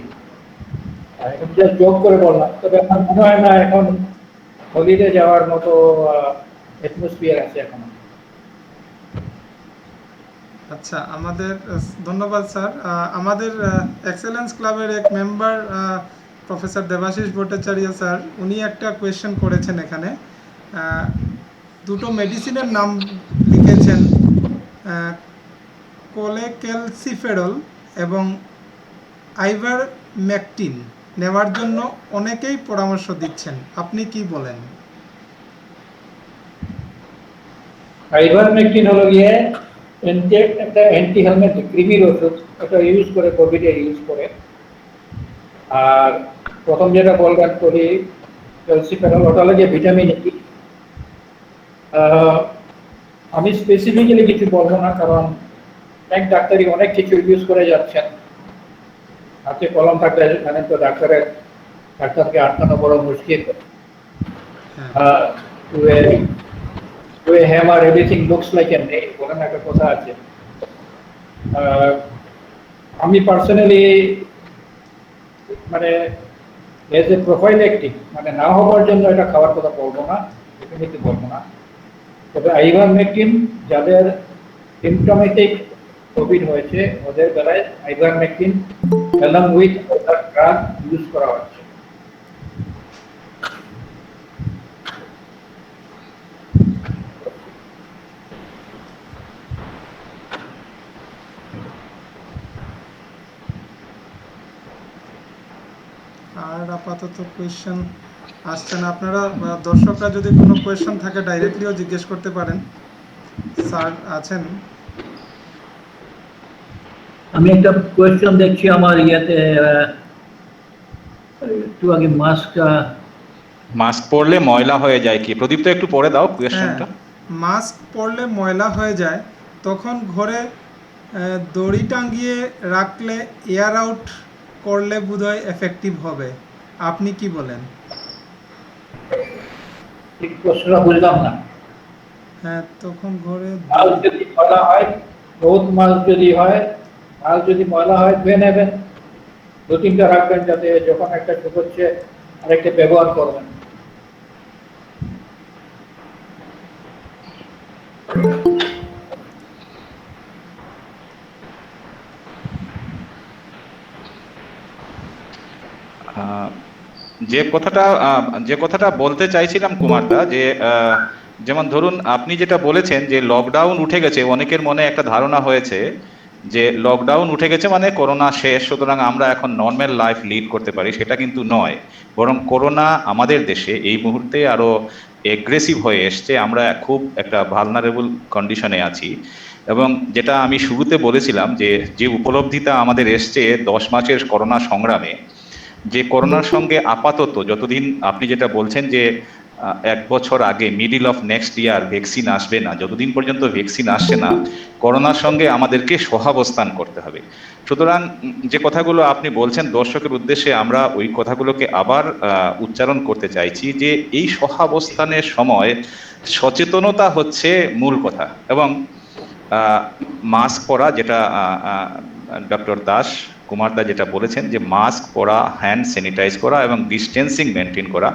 এখন জাস্ট জোক করে বললাম, তবে আমার মনে হয় না এখন হলিডে যাওয়ার মতো অ্যাটমসফিয়ার আছে এখন। আচ্ছা, আমাদের ধন্যবাদ স্যার। আমাদের এক্সেলেন্স ক্লাবের এক member professor Debashis Bhattacharya sir, উনি একটা কোয়েশ্চেন করেছেন এখানে। দুটো মেডিসিনের নাম লিখেছেন, কোলেক্যালসিফেরল এবং আইভারমেকটিন নেওয়ার জন্য অনেকেই পরামর্শ দিচ্ছেন, আপনি কি বলেন? আইভারমেকটিন হলো গিয়ে একটা অ্যান্টি হেলমেট কৃমির ওষুধ, এটা ইউজ করে কোভিডে ইউজ করে। আর প্রথম যেটা বলবেন ক্যালসিফেরল, ওটা হলো গিয়ে ভিটামিন ই। আমি স্পেসিফিক্যালি কিছু বলবো না, কারণ এক ডাক্তারই অনেক কিছু ইউজ করে যাচ্ছেন। হাতে কলম থাকলে জানেন তো ডাক্তারকে আটকানো বড় মুশকিল। To a hammer everything looks like a nail, বলেন একটা কথা আছে। আমি পার্সোনালি মানে এজ এ প্রোফাইল্যাক্টিক, মানে না হওয়ার জন্য এটা খাওয়ার কথা বলবো না, ডেফিনেটলি বলবো না। তবে আইভারমেকটিন যাদের সিমটমেটিক কোভিড হয়েছে ওদের বেলায় ivermectin along with other drug use করা হচ্ছে। স্যার আপাতত কোয়েশ্চেন আসছে না। আপনারা দর্শকরা যদি কোনো কোয়েশ্চেন থাকে ডাইরেক্টলিও জিজ্ঞেস করতে পারেন। স্যার আছেন? আমি একটা কোয়েশ্চেন দেখছি আমার ইয়েতে একটু আগে মাস্ক পরলে ময়লা হয়ে যায় কি? প্রদীপ তো একটু পড়ে দাও হ্যাঁ, কোয়েশ্চেনটা। মাস্ক পরলে ময়লা হয়ে যায়, তখন ঘরে দড়ি টাঙিয়ে রাখলে এয়ার আউট করলে বোধহয় এফেক্টিভ হবে। আপনি কি বলেন? ঠিক প্রশ্নটা বুঝলাম না। হ্যাঁ, তখন ঘরে মাল যদি ময়লা হয়, বহুত মাল যদি হয়, মাল যদি ময়লা হয় ধুয়ে নেবেন, 2-3টা রাখবেন যাতে যখন একটা শুকোচ্ছে আরেকটা ব্যবহার করবেন। আহ, যে কথাটা বলতে চাইছিলাম কুমারদা, যে যেমন ধরুন আপনি যেটা বলেছেন যে লকডাউন উঠে গেছে, অনেকের মনে একটা ধারণা হয়েছে যে লকডাউন উঠে গেছে মানে করোনা শেষ, সুতরাং আমরা এখন নর্মাল লাইফ লিড করতে পারি। সেটা কিন্তু নয়, বরং করোনা আমাদের দেশে এই মুহূর্তে আরো এগ্রেসিভ হয়ে এসছে। আমরা খুব একটা ভালনারেবল কন্ডিশনে আছি। এবং যেটা আমি শুরুতে বলেছিলাম যে যে উপলব্ধিটা আমাদের এসছে 10 মাসের করোনা সংগ্রামে, যে করোনার সঙ্গে আপাতত যতদিন আপনি যেটা বলছেন যে 1 বছর আগে middle of next year vaccine আসবে না, যতদিন পর্যন্ত ভ্যাকসিন আসছে না করোনার সঙ্গে আমাদেরকে সহাবস্থান করতে হবে। সুতরাং যে কথাগুলো আপনি বলছেন দর্শকের উদ্দেশ্যে আমরা ওই কথাগুলোকে আবার উচ্চারণ করতে চাইছি যে এই সহাবস্থানের সময় সচেতনতা হচ্ছে মূল কথা। এবং মাস্ক পরা, যেটা ডক্টর দাস কুমারদা যেটা বলেছেন যে মাস্ক পরা, হ্যান্ড স্যানিটাইজ করা এবং ডিস্টেন্সিং মেনটেন করা,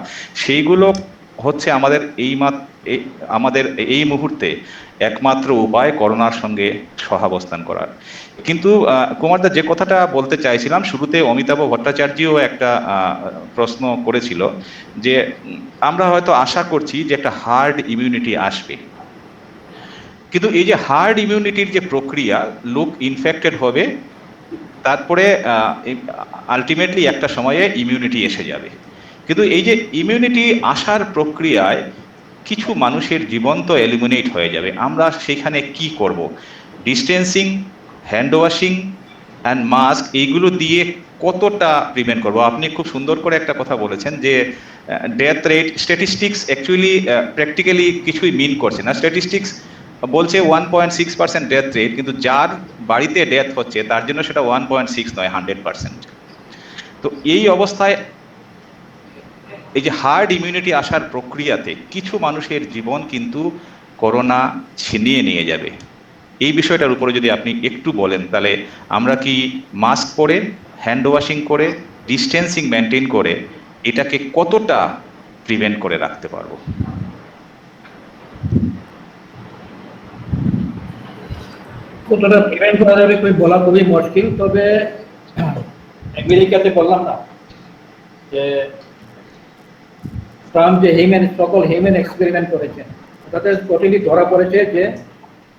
সেইগুলো হচ্ছে আমাদের এই মুহূর্তে একমাত্র উপায় করোনার সঙ্গে সহাবস্থান করার। কিন্তু কুমারদা যে কথাটা বলতে চাইছিলাম, শুরুতে অমিতাভ ভট্টাচার্যও একটা প্রশ্ন করেছিল যে আমরা হয়তো আশা করছি যে একটা হার্ড ইমিউনিটি আসবে, কিন্তু এই যে হার্ড ইমিউনিটির যে প্রক্রিয়া, লোক ইনফেক্টেড হবে, তারপরে আলটিমেটলি একটা সময়ে ইমিউনিটি এসে যাবে। কিন্তু এই যে ইমিউনিটি আসার প্রক্রিয়ায় কিছু মানুষের জীবন তো এলিমিনেট হয়ে যাবে। আমরা সেখানে কি করব? Distancing, hand washing and mask, এইগুলো দিয়ে কতটা প্রিভেন্ট করব? আপনি খুব সুন্দর করে একটা কথা বলেছেন যে death rate statistics actually practically কিছুই মিন করছে না। স্ট্যাটিস্টিক্স বলছে 1.6% ডেথ রেট, কিন্তু যার বাড়িতে ডেথ হচ্ছে তার জন্য সেটা 1.6 নয়, 100%। তো এই অবস্থায় এই যে হার্ড ইমিউনিটি আসার প্রক্রিয়াতে কিছু মানুষের জীবন কিন্তু করোনা ছিনিয়ে নিয়ে যাবে। এই বিষয়টার উপরে যদি আপনি একটু বলেন, তাহলে আমরা কি মাস্ক পরে, হ্যান্ড ওয়াশিং করে, ডিস্টেন্সিং মেনটেন করে এটাকে কতটা প্রিভেন্ট করে রাখতে পারবো? কতটা প্রিভেন্ট করা যাবে বলা খুবই মুশকিল। তবে আমেরিকাতে বললাম না যে ট্রাম্প যে সকল হিউম্যান এক্সপেরিমেন্ট করেছেন, তাতে টোটালি ধরা পড়েছে যে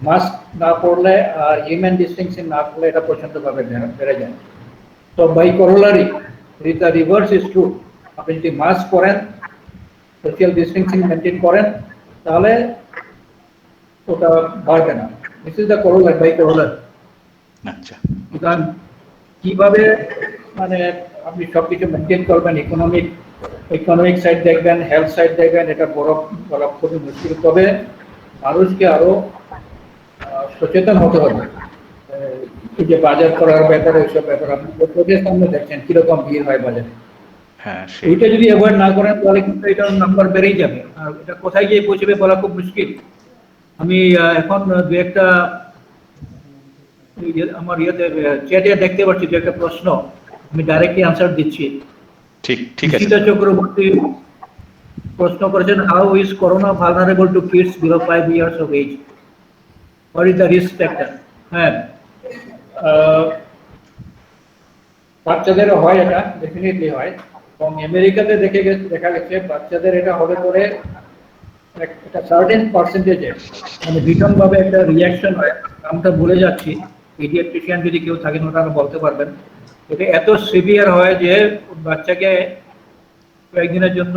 মাস্ক না পড়লে আর হিউম্যান ডিস্টেন্সিং না করলে এটা প্রচন্ডভাবে বেড়ে যায়। তো by corollary the reverse is true. আপনি যদি মাস্ক পরেন, সোশ্যাল ডিস্টেন্সিং মেনটেন করেন, তাহলে ওটা বাড়বে না। This is the corollary, by corollary. আচ্ছা, সুতরাং কিভাবে মানে আপনি সবকিছু মেনটেন করবেন, ইকোনমিক সাইড দেখবেন, হেলথ সাইড দেখবেন, এটা বড় খুবই মুশকিল। তবে মানুষকে আরো সচেতন হতে হবে। এই যে বাজার করার ব্যাপারে, ওইসব ব্যাপারে আপনি চোখের সামনে দেখছেন কিরকম ভিড় হয় বাজারে। হ্যাঁ, এইটা যদি অ্যাভয়েড না করেন তাহলে কিন্তু এটার নাম্বার বেড়েই যাবে, আর এটা কোথায় গিয়ে পৌঁছবে বলা খুব মুশকিল। আমি এখন দু একটা আমার চ্যাটে দেখতে পাচ্ছি যে একটা প্রশ্ন, আমি ডাইরেক্টলি আনসার দিচ্ছি। ঠিক আছে। সীতা চক্রবর্তী প্রশ্ন করেছেন, how is corona vulnerable to kids below 5 years of age? What is the risk factor? হ্যাঁ, বাচ্চাদের হয়, এটা ডেফিনেটলি হয়। এবং আমেরিকাতে দেখা গেছে বাচ্চাদের এটা হলে পরে একটা সার্টেন পার্সেন্টেজে মানে ভীষণভাবে একটা রিয়াকশন হয়। আমরা ভুলে যাচ্ছি, পিডিয়াট্রিশিয়ান যদি কেউ থাকেন ওটা বলতে পারবেন। এটা এত সিভিয়ার হয় যে বাচ্চাকে কয়েকদিনের জন্য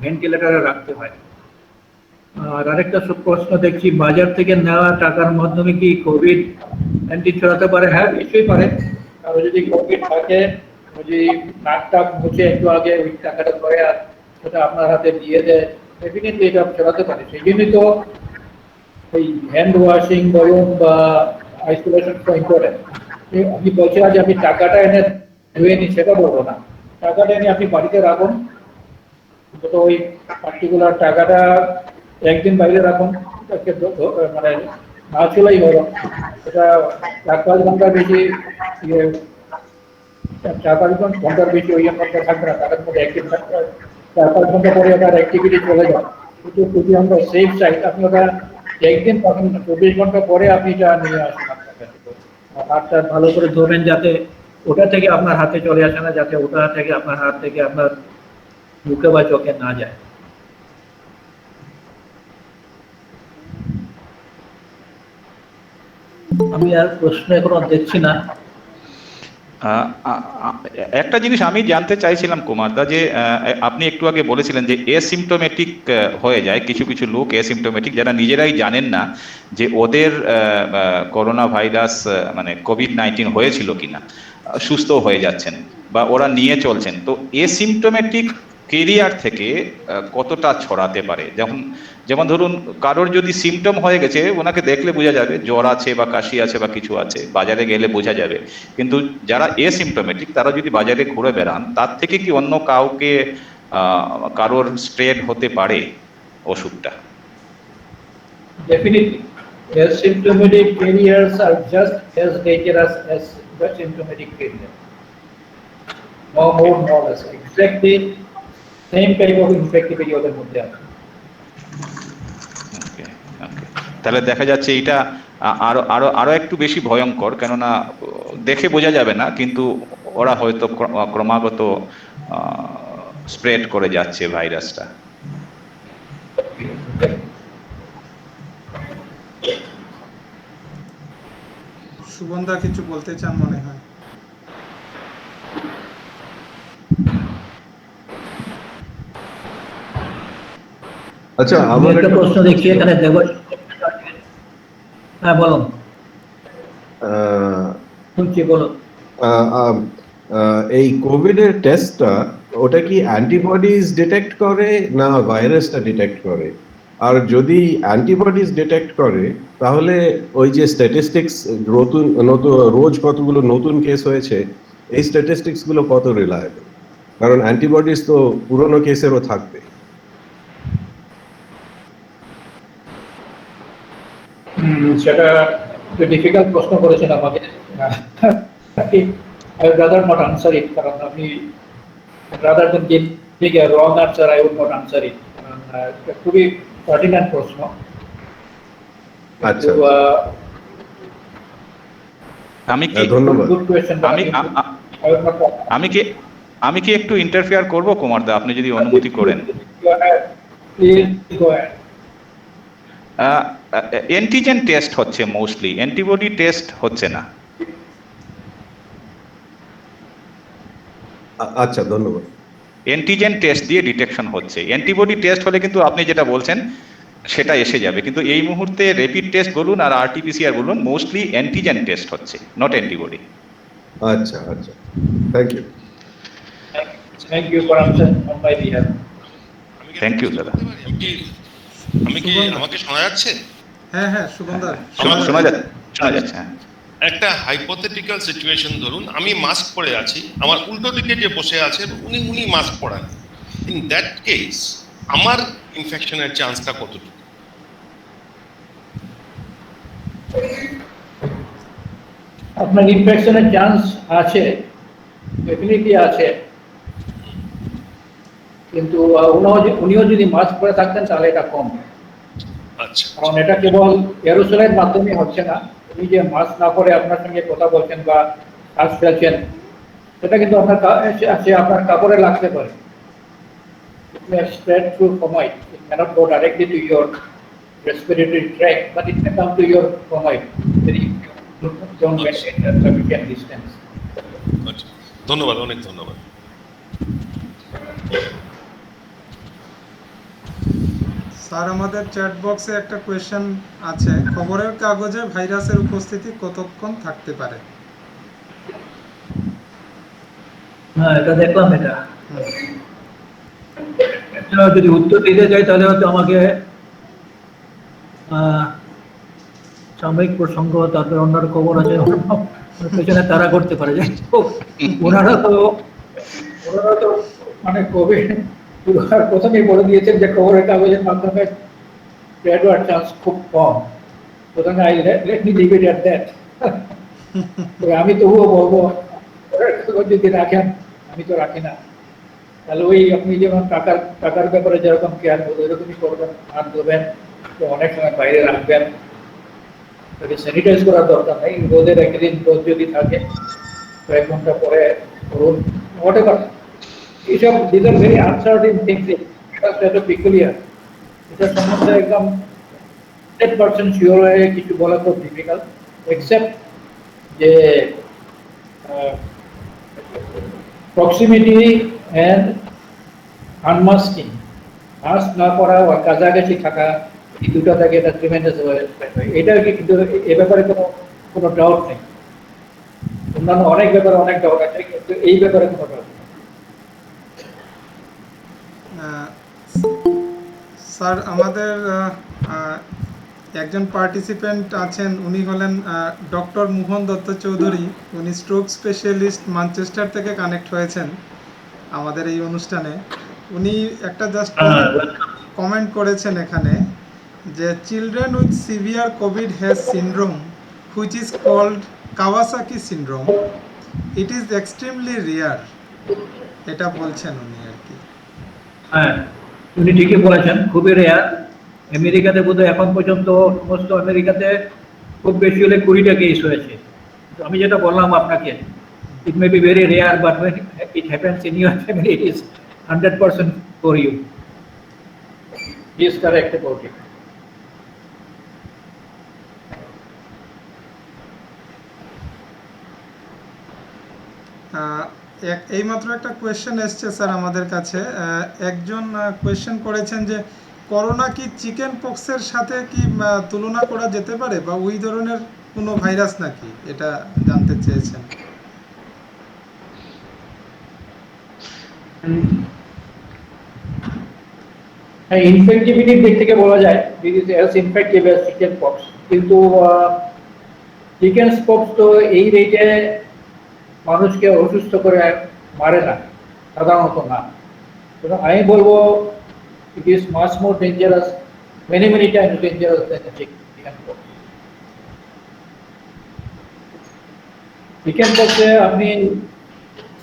ভেন্টিলেটরে রাখতে হয়। আর আরেকটা প্রশ্ন দেখছি, বাজার থেকে নেওয়া টাকার মাধ্যমে কি কোভিড-19 ছড়াতে পারে? হ্যাঁ, নিশ্চয়ই পারে। কারো যদি কোভিড থাকে, যদি নাকটা মুছে একটু আগে ওই টাকাটা করে আর সেটা আপনার হাতে দিয়ে দেয়, ডেফিনেটলি এটা ছড়াতে পারে। সেই জন্যই তো এই হ্যান্ড ওয়াশিং বলুন বা আইসোলেশন ইম্পর্টেন্ট। আপনি বলছেন যে আপনি টাকাটা এনে ধুয়ে নিন, সেটা বলবো না। টাকাটা এনে আপনি বাড়িতে রাখুন, অন্তত ওই পার্টিকুলার টাকাটা একদিন বাইরে রাখুন, মানে না চলেই হলো। এটা 4-5 ঘন্টার বেশি 4-5 ঘন্টার বেশি ওই মধ্যে থাকবে না, তাদের মধ্যে একদিন 4-5 ঘন্টা পরে ওটার অ্যাক্টিভিটি চলে যায়। কিন্তু যদি আমরা সেফ চাই, আপনি ওটা একদিন পাবেন না, 24 ঘন্টা পরে আপনি এটা নিয়ে আসুন আপনার কাছে। হাতটা ভালো করে ধরবেন যাতে ওটা থেকে আপনার হাতে চলে আসে না, যাতে ওটা থেকে আপনার হাত থেকে আপনার মুখে বা চোখে না যায়। আমি আর প্রশ্ন এখনো দেখছি না। একটা জিনিস আমি জানতে চাইছিলাম কুমারদা, যে আপনি একটু আগে বলেছিলেন যে এসিমটোমেটিক হয়ে যায় কিছু কিছু লোক, এসিমটোমেটিক যারা নিজেরাই জানেন না যে ওদের করোনা ভাইরাস মানে কোভিড-19 হয়েছিল কিনা, সুস্থ হয়ে যাচ্ছেন বা ওরা নিয়ে চলছেন। তো এসিমটোমেটিক কেরিয়ার থেকে কতটা ছড়াতে পারে? যেমন ধরুন কারোর যদি সিমটম হয়ে গেছে, ওনাকে দেখলে বোঝা যাবে জ্বর আছে বা কাশি আছে বা কিছু আছে, বাজারে গেলে বোঝা যাবে। কিন্তু যারা এসিমটোমেটিক তারা যদি বাজারে ঘুরে বেড়ান, তার থেকে কি অন্য কাউকে কারোর স্প্রেড হতে পারে অসুখটা? Definitely, asymptomatic carriers are just as dangerous as the symptomatic carrier. No more, no less. Exactly same type of infectivity ওদের মধ্যে আছে। তাহলে দেখা যাচ্ছে এটা আরো আরো আরো একটু বেশি ভয়ঙ্কর, কেননা দেখে বোঝা যাবে না, কিন্তু ওরা হয়তো ক্রমাগত স্প্রেড করে যাচ্ছে ভাইরাসটা। সুবন্ধা কিছু বলতে চান মনে হয়। আচ্ছা, আমার একটা প্রশ্ন দেখি এখানে দেব। হ্যাঁ বলুন, শুনছি, বলুন। এই কোভিড এর টেস্টটা, ওটা কি অ্যান্টিবডিজ ডিটেক্ট করে না ভাইরাসটা ডিটেক্ট করে? আর যদি অ্যান্টিবডিজ ডিটেক্ট করে, তাহলে ওই যে স্ট্যাটিস্টিক্স নতুন নতুন রোজ কতগুলো নতুন কেস হয়েছে, এই স্ট্যাটিস্টিক্স গুলো কত রিলায়েবল? কারণ অ্যান্টিবডিজ তো পুরনো কেসেরও থাকবে। সেটা একটু ডিফিকাল্ট প্রশ্ন করেছেন আমাকে। I would rather not answer it, কারণ আপনি rather than giving a wrong answer, I would not answer it. খুবই পার্টিনেন্ট প্রশ্ন। আচ্ছা, আমি কি ধন্যবাদ। Good question. আমি কি একটু ইন্টারফেয়ার করব কুমারদা, আপনি যদি অনুমতি করেন? অ্যান্টিজেন টেস্ট হচ্ছে মোস্টলি, অ্যান্টিবডি টেস্ট হচ্ছে না। আচ্ছা, ধন্যবাদ। অ্যান্টিজেন টেস্ট দিয়ে ডিটেকশন হচ্ছে, অ্যান্টিবডি টেস্ট হলে কিন্তু আপনি যেটা বলছেন সেটা এসে যাবে। কিন্তু এই মুহূর্তে র্যাপিড টেস্ট বলুন আর আরটিপিসিআর বলুন, মোস্টলি অ্যান্টিজেন টেস্ট হচ্ছে, নট অ্যান্টিবডি। আচ্ছা আচ্ছা, thank you. Thank you for answer on my behalf. Thank you দাদা। আমাকে শোনা যাচ্ছে? হ্যাঁ হ্যাঁ, সুবন্ধা শোনা যাচ্ছে। হ্যাঁ, একটা হাইপোথেটিক্যাল সিচুয়েশন ধরুন, আমি মাস্ক পরে আছি, আমার উল্টো দিকে যে বসে আছে উনি মাস্ক পরান। ইন দ্যাট কেস আমার ইনফেকশনের চান্সটা কতটুকু? আপনার ইনফেকশনের চান্স আছে, ডেফিনেটলি আছে, কিন্তু উনিও যদি মাস্ক পরে থাকতেন তাহলে এটা কম। আচ্ছা, কারণ এটা কেবল এরোসলের মাধ্যমে হচ্ছে না। উনি যে মাস্ক না পরে আপনার সঙ্গে কথা বলছেন বা শ্বাস ফেলছেন, সেটা কিন্তু আপনার কাপড়ে লাগতে পারে। It may spread through fomites. It cannot go directly to your respiratory tract, but it may come to your fomites if you don't maintain a sufficient distance. ধন্যবাদ, অনেক ধন্যবাদ। স্যার আমাদের চ্যাট বক্সে একটা কোয়েশ্চেন আছে, খবরের কাগজে ভাইরাসের উপস্থিতি কতক্ষণ থাকতে পারে? হ্যাঁ, এটা দেখলাম। এটা হুম। এটা যদি উত্তর দিতে চাই তাহলে হয়তো আমাকে সাময়িক প্রসঙ্গ, তারপরে অন্যান্য খবর আছে, পেছনে তারা করতে পারে। যাই হোক, ওনারা তো মানে কোভিড প্রথমেই বলে দিয়েছেন যে খবরের কাগজের মাধ্যমে স্প্রেড হওয়ার চান্স খুব কম। সুতরাং let me leave it at that. আমি তবুও বলবো, খবরের কাগজ যদি রাখেন, আমি তো রাখি না, তাহলে ওই আপনি যেমন টাকার ব্যাপারে যেরকম কেয়ার করবেন ওইরকমই করবেন, হাত ধোবেন, অনেক সময় বাইরে রাখবেন, তাকে স্যানিটাইজ করার দরকার নেই। রোদের একদিন রোদ যদি থাকে, কয়েক ঘন্টা পরে রোদ হোয়াটএভার, এইসব this are very uncertain things, এটা পিকুলিয়ার। এটা সম্বন্ধে একদম 100% শিওর হয়ে কিছু বলা খুব ডিফিকাল্ট, এক্সেপ্ট যে প্রক্সিমিটি অ্যান্ড আনমাস্কিং, মাস্ক না করা বা কাছাকাছি থাকা, এই দুটো থেকে এটা ট্রিমেন্ডাস হয়। এটা কিন্তু এ ব্যাপারে কোনো ডাউট নেই। অন্যান্য অনেক ব্যাপারে অনেক ডাউট আছে, কিন্তু এই ব্যাপারে কোনো ডাউট নেই। স্যার আমাদের একজন পার্টিসিপেন্ট আছেন, উনি হলেন ডক্টর মোহন দত্ত চৌধুরী। উনি স্ট্রোক স্পেশালিস্ট, ম্যানচেস্টার থেকে কানেক্ট হয়েছেন আমাদের এই অনুষ্ঠানে। উনি একটা জাস্ট কমেন্ট করেছেন এখানে যে children with severe covid has syndrome which is called Kawasaki syndrome, it is extremely rare, এটা বলছেন উনি আর কি। হ্যাঁ, উনি ঠিকই বলেছেন, খুবই রেয়ার। আমেরিকাতে বোধহয় এখন পর্যন্ত সমস্ত আমেরিকাতে খুব বেশি হলে 20টা কেস হয়েছে। তো আমি যেটা বললাম আপনাকে, it may be very rare, but when it happens in your family, it is 100% for you. He is correct about it. এইমাত্র একটা কোয়েশ্চেন এসছে স্যার আমাদের কাছে। একজন কোয়েশ্চেন করেছেন যে করোনা কি চিকেন পক্সের সাথে কি তুলনা করা যেতে পারে, বা ওই ধরনের কোনো ভাইরাস নাকি, এটা জানতে চেয়েছেন। ইনফেক্টিভিটির দিক থেকে বলা যায় this is as infective as chicken pox, কিন্তু চিকেন পক্স তো এই রেটে মানুষকে অসুস্থ করে মারে না, সাধারণত না। আমি বলবো it is much more dangerous, many times dangerous than chicken pox. Chicken পক্সে আপনি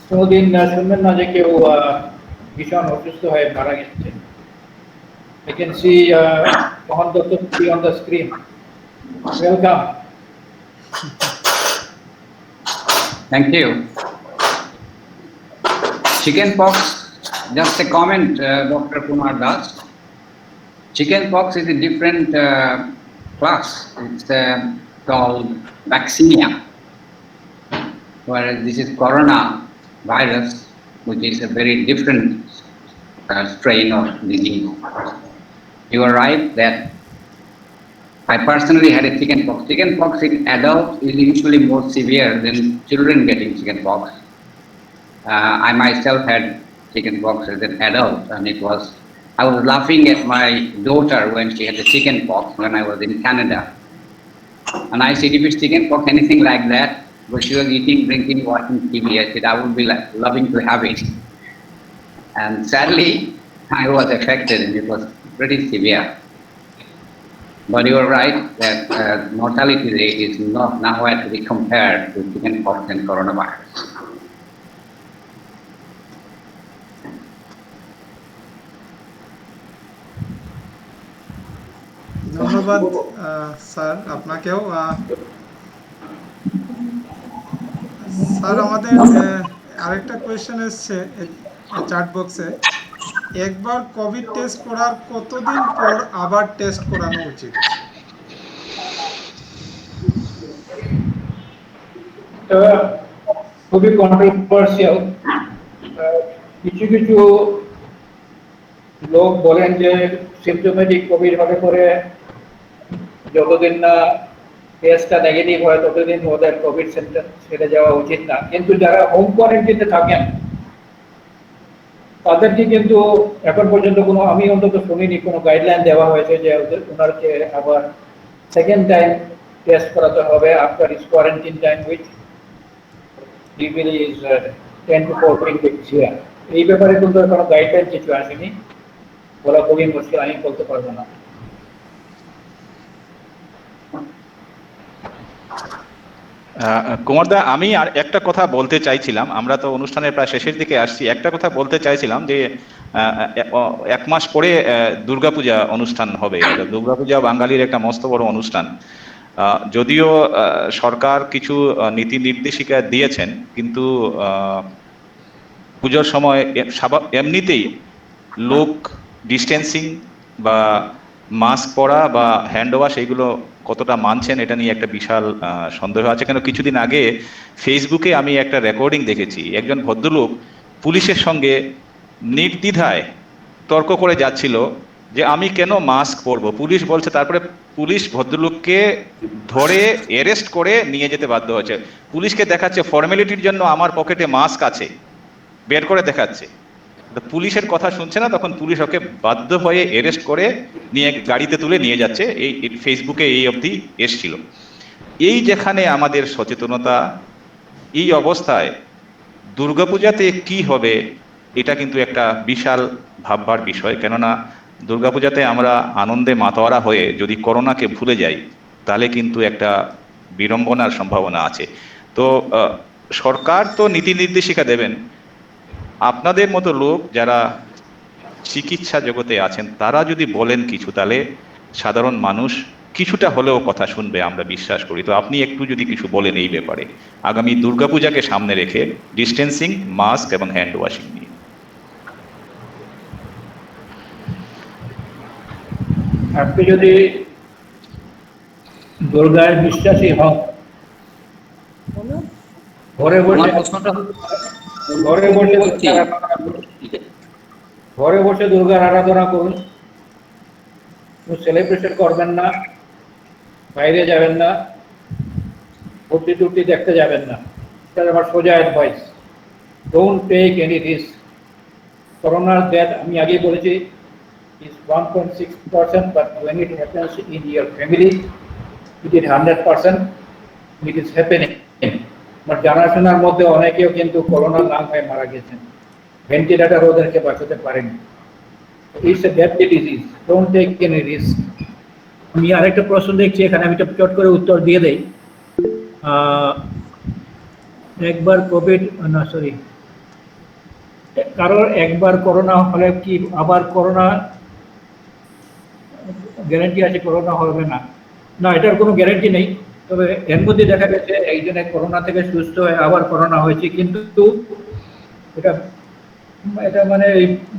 কোনোদিন শুনবেন না যে কেউ ভীষণ অসুস্থ হয়ে মারা গেছে। I can see Mohan Dutta on the screen. Welcome. Thank you. Chickenpox, just a comment, Dr. Kumar Das. Chickenpox is a different class. It's called vaccinia, whereas this is coronavirus, which is a very different strain of disease. You are right that I personally had a chickenpox. Chickenpox in adults is usually more severe than children getting chickenpox. I myself had chickenpox as an adult, and I was laughing at my daughter when she had the chickenpox when I was in Canada. And I said, if it's chickenpox, anything like that, but she was eating, drinking, watching TV, I said, I would be loving to have it. And sadly, I was affected, and it was pretty severe. But you are right that mortality rate is not nowhere to be compared to chickenpox and coronavirus. ধন্যবাদ sir আপনাকেও। Sir আমাদের আরেকটা question এসছে chat বক্সে, একবার Covid test করার কতদিন পর আবার টেস্ট করানো উচিত? খুবই কন্ট্রোভার্সিয়াল। কিছু লোক বলেন যে সিমটোমেটিক কোভিড হলে পরে যতদিন না টেস্টটা নেগেটিভ হয় ততদিন ওদের কোভিড সিমটম সেরে যাওয়া উচিত না, কিন্তু যারা হোম কোয়ারেন্টাইনে থাকেন তাদেরকে কিন্তু এখন পর্যন্ত কোনো, আমি অন্তত শুনিনি কোনো গাইডলাইন দেওয়া হয়েছে যে ওনারকে আবার সেকেন্ড টাইম টেস্ট করাতে হবে after is quarantine time, which usually is 10 to 14 weeks here. এই ব্যাপারে কিন্তু কোনো গাইডলাইন কিছু আসেনি, বলা খুবই মুশকিল, আমি বলতে পারবো না। কুমারদা, আমি আর একটা কথা বলতে চাইছিলাম, আমরা তো অনুষ্ঠানের প্রায় শেষের দিকে আসছি, একটা কথা বলতে চাইছিলাম যে এক মাস পরে দুর্গাপূজা অনুষ্ঠান হবে। দুর্গাপূজা বাঙালির একটা মস্ত বড় অনুষ্ঠান। যদিও সরকার কিছু নীতি নির্দেশিকা দিয়েছেন, কিন্তু পুজোর সময় এমনিতেই লোক ডিস্টেন্সিং বা মাস্ক পরা বা হ্যান্ড ওয়াশ এগুলো কতটা মানছেন এটা নিয়ে একটা বিশাল সন্দেহ আছে। কেন কিছুদিন আগে ফেসবুকে আমি একটা রেকর্ডিং দেখেছি, একজন ভদ্রলোক পুলিশের সঙ্গে নির্দ্বিধায় তর্ক করে যাচ্ছিল যে আমি কেন মাস্ক পরবো। পুলিশ বলছে, তারপরে পুলিশ ভদ্রলোককে ধরে অ্যারেস্ট করে নিয়ে যেতে বাধ্য হয়েছে। পুলিশকে দেখাচ্ছে ফর্মালিটির জন্য আমার পকেটে মাস্ক আছে, বের করে দেখাচ্ছে। পুলিশের কথা শুনছে না, তখন পুলিশ ওকে বাধ্য হয়ে অ্যারেস্ট করে নিয়ে গাড়িতে তুলে নিয়ে যাচ্ছে। এই ফেসবুকে এই অবধি এসছিল। এই যেখানে আমাদের সচেতনতা, এই অবস্থায় দুর্গাপূজাতে কি হবে এটা কিন্তু একটা বিশাল ভাববার বিষয়। কেননা দুর্গাপূজাতে আমরা আনন্দে মাতোয়ারা হয়ে যদি করোনাকে ভুলে যাই তাহলে কিন্তু একটা বিড়ম্বনার সম্ভাবনা আছে। তো সরকার তো নীতি নির্দেশিকা দেবেন, আপনাদের মতো লোক যারা চিকিৎসা জগতে আছেন তারা যদি বলেন কিছু, তাহলে সাধারণ মানুষ কিছুটা হলেও কথা শুনবে, আমরা বিশ্বাস করি। তো আপনি একটু যদি কিছু বলেন এই ব্যাপারে, আগামী দুর্গাপূজাকে সামনে রেখে ডিস্টেন্সিং, মাস্ক এবং হ্যান্ড ওয়াশিং নিয়ে। আপনি যদি দুর্গায় বিশ্বাসী হন, ঘরে বসে ঘরে বসে দুর্গার আরাধনা করুন, সেলিব্রেশন করবেন না, বাইরে যাবেন না, মূর্তি টুর্তি দেখতে যাবেন না। এটা আমার সোজা advice. Don't take any risk. করোনার ডেথ আমি আগেই বলেছি is 1.6%, but when it happens in your family, it is 100%. It is happening. আমার জানাশোনার মধ্যে অনেকেও কিন্তু করোনা নাম হয়ে মারা গেছেন, ভেন্টিলেটর ওদেরকে বাঁচাতে পারেনি। It's a deathly disease, don't take any risk. আমি আরেকটা প্রশ্ন দেখছি এখানে, আমি চট করে উত্তর দিয়ে দেই। একবার কোভিড না সরি কারোর একবার করোনা হলে কি আবার করোনা গ্যারান্টি আছে করোনা হবে না? না, এটার কোনো গ্যারান্টি নেই। তবে এর মধ্যে দেখা গেছে একজনের করোনা থেকে সুস্থ হয়ে আবার করোনা হয়েছে, কিন্তু এটা মানে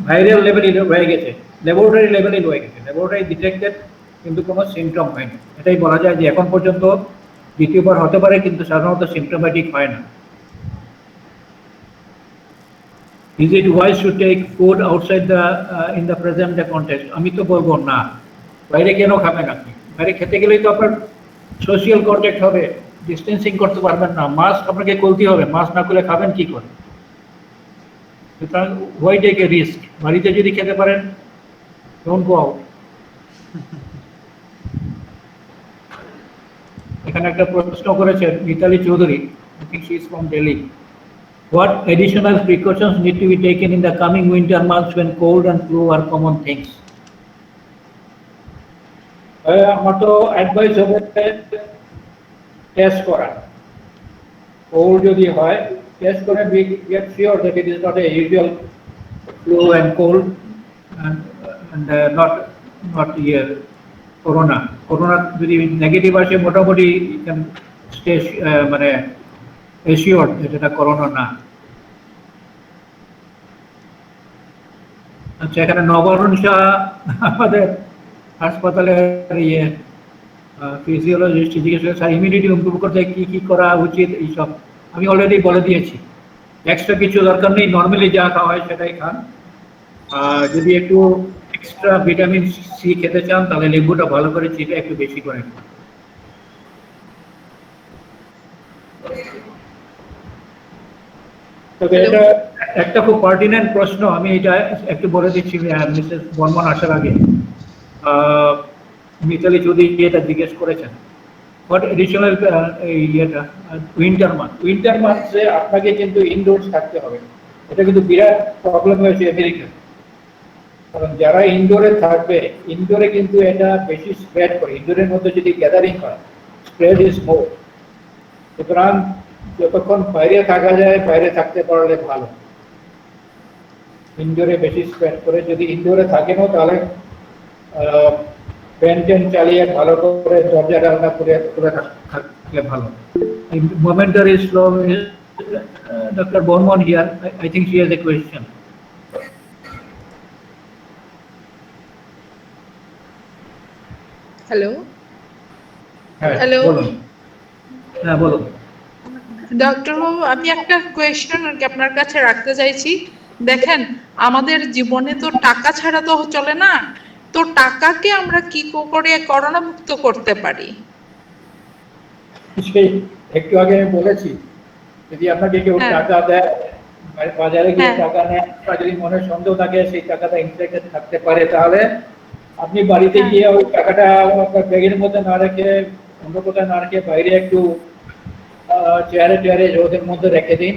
ভাইরাল লেভেলে হয়ে গেছে, ল্যাবরেটরি লেভেলে হয়ে গেছে, ল্যাবরেটরি ডিটেক্টেড, কিন্তু কোনো সিমটম হয়নি। এটাই বলা যায় যে এখন পর্যন্ত দ্বিতীয়বার হতে পারে, কিন্তু সাধারণত সিমটোম্যাটিক হয় না। Is it wise to take food outside the in the present day context? আমি তো বলবো না, বাইরে কেন খাবেন আপনি? বাইরে খেতে গেলেই তো আপনার সোশিয়াল কন্ট্যাক্ট হবে, ডিস্টেন্সিং করতে পারবেন না, মাস্ক আপনাকে খুলতে হবে, মাস্ক না খুলে খাবেন কি করে? সুতরাং why take a risk? বাড়িতে যদি খেতে পারেন, don't go out. এখানে একটা প্রশ্ন করেছেন Mitali Chowdhury, I think she is from Delhi. What additional precautions need to be taken in the coming winter months when cold and flu are common things? আমার তো অ্যাডভাইস হবে টেস্ট করা। কোল্ড যদি হয় টেস্ট করে get sure that it is not a usual flu and cold and not corona. Corona যদি negative আসে মোটামুটি স্টে মানে এশিওর যেটা করোনা না। আচ্ছা, এখানে নবরণ শাহ আমাদের হাসপাতালের ফিজিওলজিস্ট জিজ্ঞেস করে স্যার ইমিউনিটি ইমপ্রুভ করতে কি কি করা উচিত, এইসব আমি অলরেডি বলে দিয়েছি। এক্সট্রা কিছু দরকার নেই, নর্মালি যা খাওয়া হয় সেটাই খান। যদি একটু এক্সট্রা ভিটামিন সি খেতে চান তাহলে লেবুটা ভালো করে চিপে একটু বেশি করে খান। তবে এটা একটা খুব পার্টিনেন্ট প্রশ্ন, আমি এটা একটু বলে দিচ্ছি মিসেস বর্মন আসার আগে। মিতালি চৌধুরী এটা জিজ্ঞেস করেছেন হোয়াট এডিশনাল ইয়েটা উইন্টার মান্থসে আপনাকে কিন্তু ইনডোরস থাকতে হবে। এটা কিন্তু বিরাট প্রবলেম হয়েছে আমেরিকা, কারণ যারা ইনডোরে থাকবে, ইনডোরে কিন্তু এটা বেশি স্প্রেড করে। ইনডোরের মধ্যে যদি গ্যাদারিং হয়, স্প্রেড ইজ মোর। সুতরাং যতক্ষণ বাইরে থাকা যায় বাইরে থাকতে পারলে ভালো। ইনডোরে বেশি স্প্রেড করে, যদি ইনডোরে থাকেনও তাহলে ফ্যান ট্যান চালিয়ে ভালো করে দরজা জানলা করে থাকলে ভালো। Momentary slow doctor Barman here, I think she has a question. Hello হ্যাঁ Hello. বলুন। হ্যাঁ বলুন। ডক্টর বাবু, আমি একটা কোয়েশ্চেন আর কি আপনার কাছে রাখতে চাইছি। দেখেন, আমাদের জীবনে তো টাকা ছাড়া তো চলে না, তো টাকাকে আমরা কি করে করোনা মুক্ত করতে পারি? সেই একটু আগে আমি বলেছি, যদি আপনাকে কেউ হ্যাঁ। টাকা দেয়, বাজারে গিয়ে হ্যাঁ। টাকা নেয়, আপনার যদি মনে সন্দেহ থাকে সেই টাকাটা ইনফ্লেটেড থাকতে পারে, তাহলে আপনি বাড়িতে হ্যাঁ। গিয়ে ওই টাকাটা আপনার ব্যাগের মধ্যে না রেখে, অন্য কোথায় না রেখে বাইরে একটু চেয়ারে রোদের মধ্যে রেখে দিন।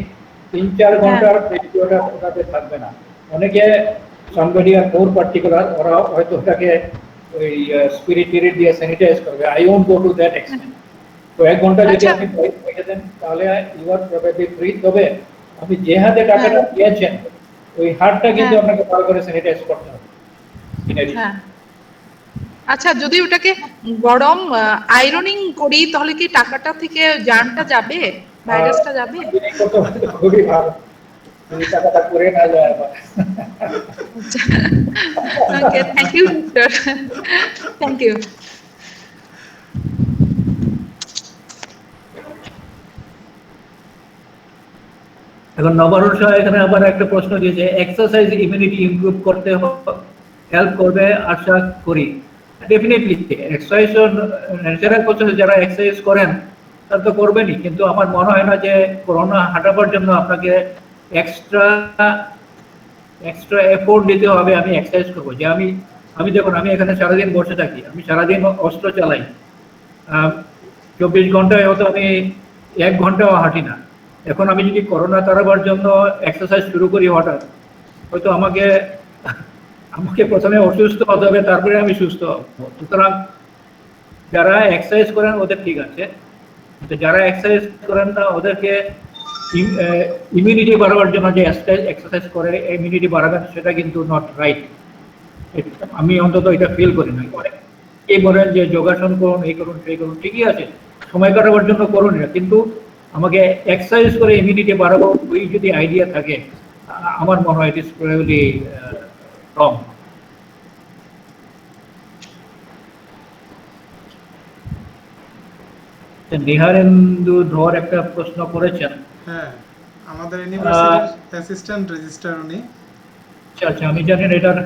3-4 ঘন্টার বেশি ওটাতে থাকবে না। অনেকে somebody are more particular, ওরা হয়তো ওটাকে ওই স্পিরিট দিয়ে স্যানিটাইজ করবে। I won't go to that extent. তো 1 ঘন্টা যদি আচ্ছা। আপনি বাইরে রেখে দেন তাহলে ইউ আর প্রবাবলি ফ্রি। তবে আপনি যে হাতে টাকাটা দিয়েছেন ওই হাতটা কিন্তু হ্যাঁ। আপনাকে ভালো করে স্যানিটাইজ করতে হবে। হ্যাঁ। আচ্ছা, যদি ওটাকে গরম আয়রনিং করি তাহলে কি টাকাটা থেকে জার্মটা যাবে, ভাইরাসটা যাবে? এই করতে পারলে খুবই ভালো, যদি টাকাটা করে না যায় আবার। Okay, thank you doctor, thank you. এখন নবারুণ শাহ এখানে আবার একটা প্রশ্ন দিয়েছে, এক্সারসাইজ ইমিউনিটি ইমপ্রুভ করতে হেল্প করবে আশা করি। ডেফিনেটলি এক্সারসাইজ ন্যাচারাল প্রসেস, যারা এক্সারসাইজ করেন তারা তো করবেনই, কিন্তু আমার মনে হয় না যে করোনা হাঁটাবার জন্য আপনাকে এক্সট্রা এফোর্ট দিতে হবে আমি এক্সারসাইজ করবো। যে আমি দেখুন, আমি এখানে সারাদিন বসে থাকি, আমি সারাদিন অস্ত্র চালাই, 24 ঘন্টায় হয়তো আমি 1 ঘন্টাও হাঁটি না। এখন আমি যদি করোনা তাড়াবার জন্য এক্সারসাইজ শুরু করি হঠাৎ, হয়তো আমাকে প্রথমে অসুস্থ হতে হবে, তারপরে আমি সুস্থ হব। সুতরাং যারা এক্সারসাইজ করেন ওদের ঠিক আছে, কিন্তু যারা এক্সারসাইজ করেন না ওদেরকে ইমিউনিটি বাড়াবার জন্য যে এক্সারসাইজ করে ইমিউনিটি বাড়াবেন, সেটা কিন্তু নট রাইট। আমি অন্তত এটা ফিল করি না। অনেকেই বলেন যে যোগাসন করুন, এই করুন সেই করুন, ঠিকই আছে, সময় কাটাবার জন্য করুন না, কিন্তু আমাকে এক্সারসাইজ করে ইমিউনিটি বাড়াবো ওই যদি আইডিয়া থাকে, আমার মনে হয় ইট ইজ প্রবাবলি রং। নিহারেন্দু ধর একটা প্রশ্ন করেছেন। হ্যাঁ, আমাদের ইউনিভার্সিটির অ্যাসিস্ট্যান্ট রেজিস্ট্রার উনি। আচ্ছা, আমি জানি এটার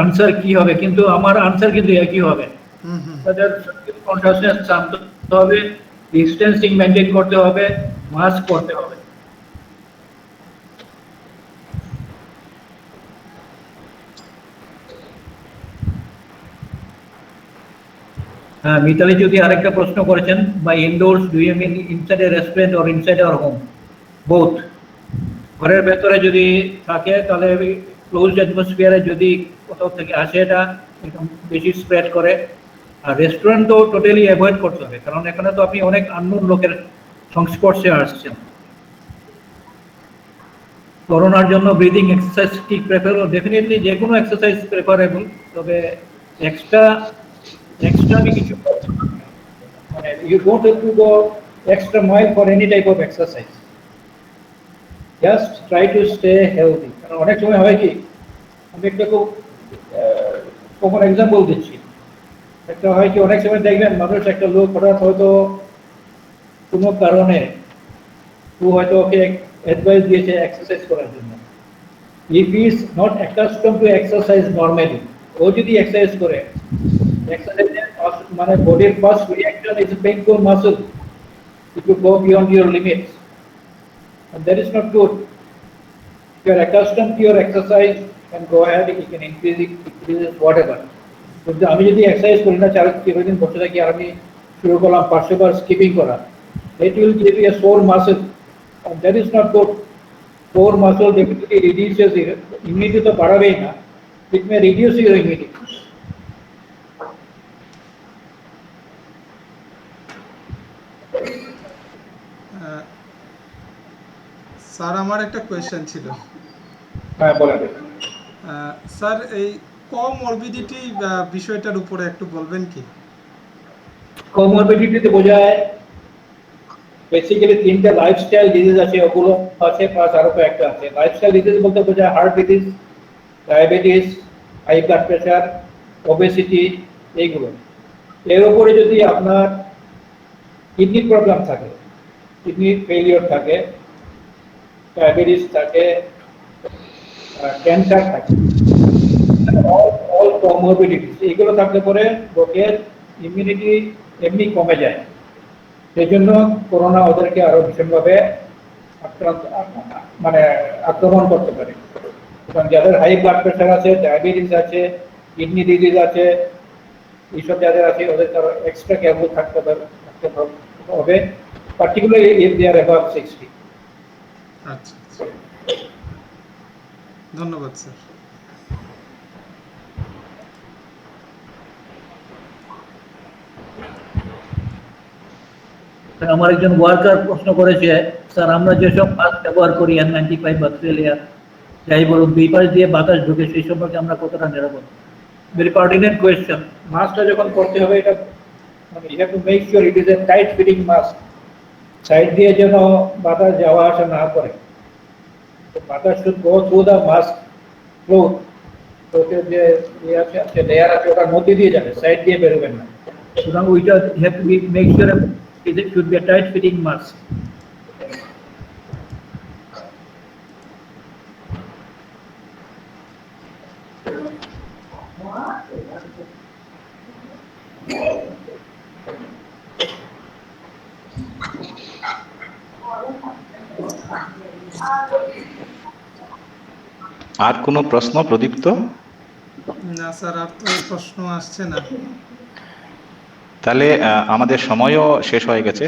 আনসার কি হবে, কিন্তু আমার আনসার কিন্তু একই হবে। তাদের কনসাসনেস জানতে হবে, ডিস্টেন্সিং মেনটেন করতে হবে, মাস্ক পরতে হবে। হ্যাঁ, মিতালি যদি আরেকটা প্রশ্ন করেছেন, by indoors do you mean inside a restaurant or inside our home? Both. ঘরের ভেতরে যদি থাকে তাহলে ক্লোজড অ্যাটমসফিয়ারে যদি কোথাও থেকে আসে এটা একদম বেশি স্প্রেড করে। আর রেস্টুরেন্ট তো টোটালি অ্যাভয়েড করতে হবে, কারণ এখানে তো আপনি অনেক আননোন লোকের সংস্পর্শে আসছেন। করোনার জন্য ব্রিদিং এক্সারসাইজ ঠিক প্রেফারেবল, ডেফিনেটলি যে কোনো এক্সারসাইজ প্রেফারেবল, তবে এক্সট্রা আমি কিছু মানে you don't have to go extra mile for any type of exercise, just try to stay healthy. কারণ অনেক সময় হয় কি, আমি একটা খুব কমন এক্সাম্পল দিচ্ছি, একটা হয় কি অনেক সময় দেখবেন মানুষ, একটা লোক হঠাৎ হয়তো কোনো কারণে হয়তো ওকে অ্যাডভাইস দিয়েছে এক্সারসাইজ করার জন্য, if he is not accustomed to exercise normally, ও যদি এক্সারসাইজ করে, এক্সারসাইজের মানে বডির first reaction is painful muscle if you go beyond your limits, and that is not good. If you are accustomed to your exercise, and go ahead, you can increase it, decrease it, whatever. কিন্তু আমি যদি exercise করি না, 4 দিন বসে থাকি আর আমি শুরু করলাম 500 বার স্কিপিং করা, it will give you a sore muscle, and that is not good. Sore muscle definitely reduces immunity তো বাড়াবেই না, it may reduce your immunity. Sir আমার একটা কোয়েশ্চেন ছিল। হ্যাঁ বলেন। স্যার এই কোমরবিডিটি বিষয়টার উপরে একটু বলবেন কি? কোমরবিডিটিতে বোঝায় বেসিক্যালি 3টা লাইফস্টাইল ডিজিজ আছে, ওগুলো আছে প্লাস আরো কয়েকটা আছে। লাইফস্টাইল ডিজিজ বলতে বোঝায় heart disease, diabetes, high blood pressure, obesity, এইগুলো। এর উপরে যদি আপনার কিডনি প্রবলেম থাকে, কিডনি ফেলিওর থাকে, ডায়াবেটিস থাকে, ক্যান্সার থাকে, অল কোমরবিডিটিস, এগুলো থাকলে পরে লোকের ইমিউনিটি এমনি কমে যায়। সেই জন্য করোনা ওদেরকে আরো ভীষণভাবে আক্রমণ করতে পারে। এবং যাদের হাই ব্লাড প্রেশার আছে, ডায়াবেটিস আছে, কিডনি ডিজিজ আছে, এইসব যাদের আছে ওদের আরো এক্সট্রা কেয়ারফুল থাকতে হবে, particularly if they are above 60। আচ্ছা, ধন্যবাদ স্যার। আমার একজন ওয়ার্কার প্রশ্ন করেছে, স্যার আমরা যেসব মাস্ক ব্যবহার করি N95 বা 3 লেয়ার, যাই বলুন, দুই পাশ দিয়ে বাতাস ঢুকে, সেই সম্পর্কে আমরা কতটা নিরাপদ? Very pertinent question. মাস্কটা যখন করতে হবে, এটা মানে you have to make sure it is a tight fitting mask, side দিয়ে যেন বাতাস যাওয়া আসা না করে। বাতাস should go through the mask cloth, ক্লোথের যে লেয়ার আছে ওটার মধ্যে দিয়ে যাবে, সাইড দিয়ে বেরোবেন না। সুতরাং ওইটা you have to be make sure it should be a tight fitting mask. আর কোনো প্রশ্ন প্রদীপ্ত? না স্যার, আর তো প্রশ্ন আসছে না। তাহলে আমাদের সময়ও শেষ হয়ে গেছে,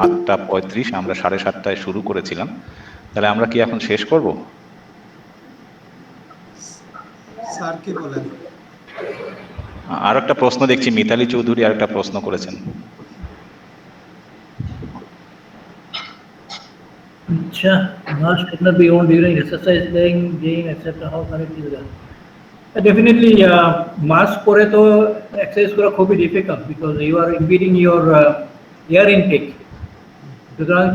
8:35, আমরা 7:30টায় শুরু করেছিলাম। তাহলে আমরা কি এখন শেষ করব? স্যার কি বলেন? আর একটা প্রশ্ন দেখছি, মিতালি চৌধুরী আর একটা প্রশ্ন করেছেন। আচ্ছা, mask should not be worn during exercise, playing, game, etc. How can it be done? Definitely, mask পরে তো এক্সারসাইজ করা খুবই difficult, because you are invading your air intake. সুতরাং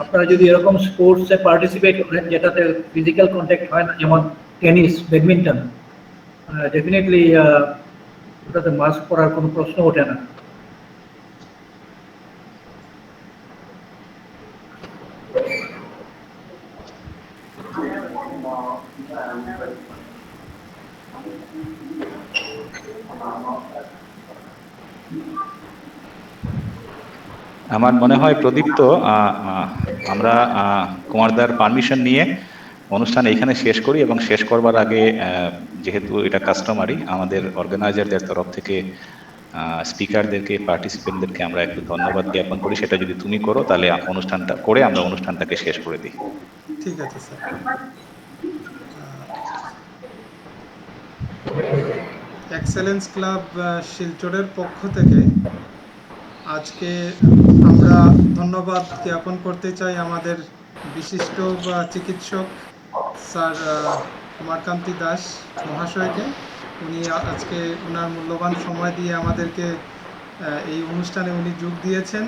আপনারা যদি এরকম স্পোর্টসে পার্টিসিপেট করেন যেটাতে ফিজিক্যাল কন্ট্যাক্ট হয় না, যেমন টেনিস, ব্যাডমিন্টন, ডেফিনেটলি ওটাতে মাস্ক পরার কোনো প্রশ্ন ওঠে না। আমার মনে হয় প্রদীপ্ত, আমরা কুমারদার পারমিশন নিয়ে অনুষ্ঠান এইখানে শেষ করি, এবং শেষ করবার আগে যেহেতু এটা কাস্টমারি, আমাদের অর্গানাইজারদের তরফ থেকে স্পিকারদেরকে, পার্টিসিপেন্টদেরকে আমরা একটু ধন্যবাদ জ্ঞাপন করি। সেটা যদি তুমি করো তাহলে অনুষ্ঠানটা করে আমরা অনুষ্ঠানটাকে শেষ করে দিই। ঠিক আছে স্যার। এক্সেলেন্স ক্লাব শিলচরের পক্ষ থেকে আজকে আমরা ধন্যবাদ জ্ঞাপন করতে চাই আমাদের বিশিষ্ট চিকিৎসক স্যার কুমারকান্তি দাস মহাশয়কে। উনি আজকে ওনার মূল্যবান সময় দিয়ে আমাদেরকে এই অনুষ্ঠানে উনি যোগ দিয়েছেন,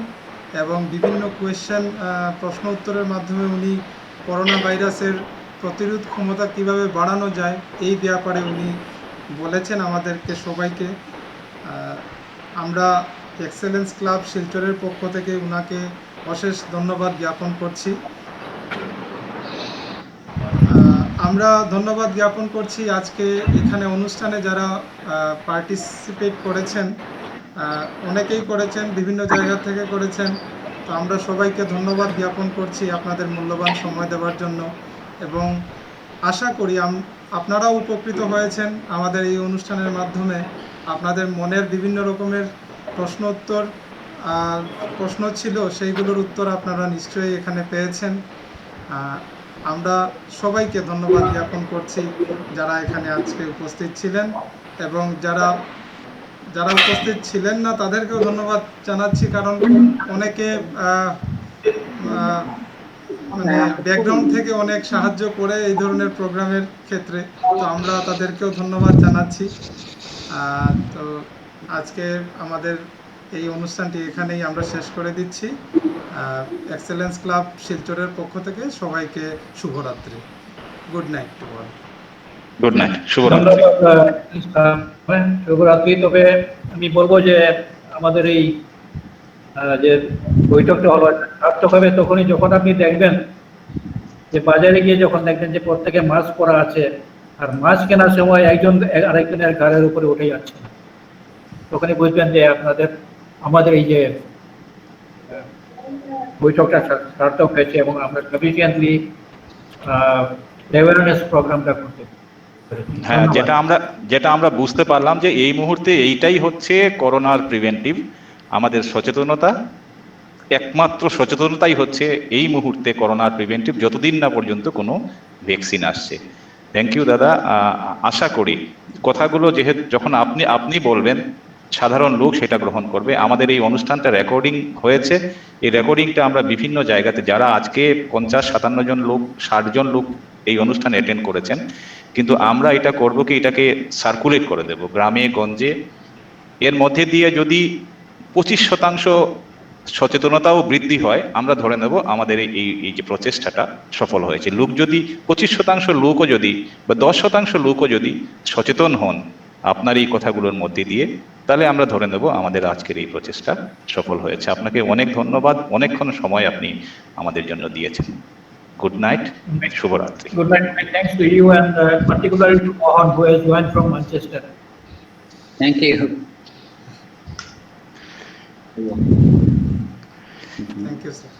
এবং বিভিন্ন প্রশ্ন উত্তরের মাধ্যমে উনি করোনা ভাইরাসের প্রতিরোধ ক্ষমতা কিভাবে বাড়ানো যায় এই ব্যাপারে উনি বলেছেন আমাদেরকে সবাইকে। আমরা এক্সেলেন্স ক্লাব শিলচরের পক্ষ থেকে ওনাকে অশেষ ধন্যবাদ জ্ঞাপন করছি। আমরা ধন্যবাদ জ্ঞাপন করছি আজকে এখানে অনুষ্ঠানে যারা পার্টিসিপেট করেছেন, অনেকেই করেছেন, বিভিন্ন জায়গা থেকে করেছেন। তো আমরা সবাইকে ধন্যবাদ জ্ঞাপন করছি আপনাদের মূল্যবান সময় দেওয়ার জন্য, এবং আশা করি আপনারাও উপকৃত হয়েছেন আমাদের এই অনুষ্ঠানের মাধ্যমে। আপনাদের মনের বিভিন্ন রকমের প্রশ্ন ছিল, সেইগুলোর উত্তর আপনারা নিশ্চয়ই এখানে পেয়েছেন। আমরা সবাইকে ধন্যবাদ জ্ঞাপন করছি যারা এখানে আজকে উপস্থিত ছিলেন, এবং যারা উপস্থিত ছিলেন না তাদেরকেও ধন্যবাদ জানাচ্ছি, কারণ অনেকে মানে ব্যাকগ্রাউন্ড থেকে অনেক সাহায্য করে এই ধরনের প্রোগ্রামের ক্ষেত্রে। তো আমরা তাদেরকেও ধন্যবাদ জানাচ্ছি। তো আজকে আমাদের এই অনুষ্ঠানটি এখানেই আমরা শেষ করে দিচ্ছি। এক্সেলেন্স ক্লাব শিলচরের পক্ষ থেকে সবাইকে শুভরাত্রি। Good night to all. Good night, শুভরাত্রি। শুভরাত্রি। তবে আমি বলবো যে আমাদের এই যে বৈঠকটা হলো সার্থক হবে তখনই যখন আপনি দেখবেন যে বাজারে গিয়ে যখন দেখবেন যে প্রত্যেকে মাস্ক পরা আছে, আর মাস্ক কেনার সময় একজন আরেকজনের ঘাড়ের উপরে উঠে যাচ্ছে, তখনই বুঝবেন যে আমাদের এই যে বৈঠকটা সার্থক হয়েছে এবং আমরা সাফিসিয়েন্টলি অ্যাওয়ারনেস প্রোগ্রামটা করতে পেরেছি। হ্যাঁ, যেটা আমরা বুঝতে পারলাম যে এই মুহূর্তে এইটাই হচ্ছে করোনার প্রিভেন্টিভ। আমাদের সচেতনতা, একমাত্র সচেতনতাই হচ্ছে এই মুহূর্তে করোনার প্রিভেন্টিভ, যতদিন না পর্যন্ত কোনো ভ্যাকসিন আসছে। থ্যাংক ইউ দাদা। আশা করি কথাগুলো যেহেতু যখন আপনি বলবেন, সাধারণ লোক সেটা গ্রহণ করবে। আমাদের এই অনুষ্ঠানটা রেকর্ডিং হয়েছে, এই রেকর্ডিংটা আমরা বিভিন্ন জায়গাতে, যারা আজকে 50-57 জন লোক, 60 জন লোক এই অনুষ্ঠানে অ্যাটেন্ড করেছেন, কিন্তু আমরা এটা করব কি, এটাকে সার্কুলেট করে দেব গ্রামে গঞ্জে। এর মধ্যে দিয়ে যদি 25% সচেতনতাও বৃদ্ধি হয়, আমরা ধরে নেব আমাদের এই যে প্রচেষ্টাটা সফল হয়েছে। লোক যদি 25% লোকও যদি বা 10% লোকও যদি সচেতন হন আপনার এই কথাগুলোর মধ্যে দিয়ে, তাহলে আমরা ধরে নেব আমাদের আজকের এই প্রচেষ্টা সফল হয়েছে। আপনাকে অনেক ধন্যবাদ, অনেকক্ষণ সময় আপনি আমাদের জন্য দিয়েছেন। গুড নাইট, শুভরাত্রি। Good night. Thanks to you and particularly to Mohan who has joined from Manchester. Thank you. Thank you, sir.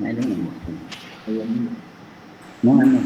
I don't know. No, I'm not.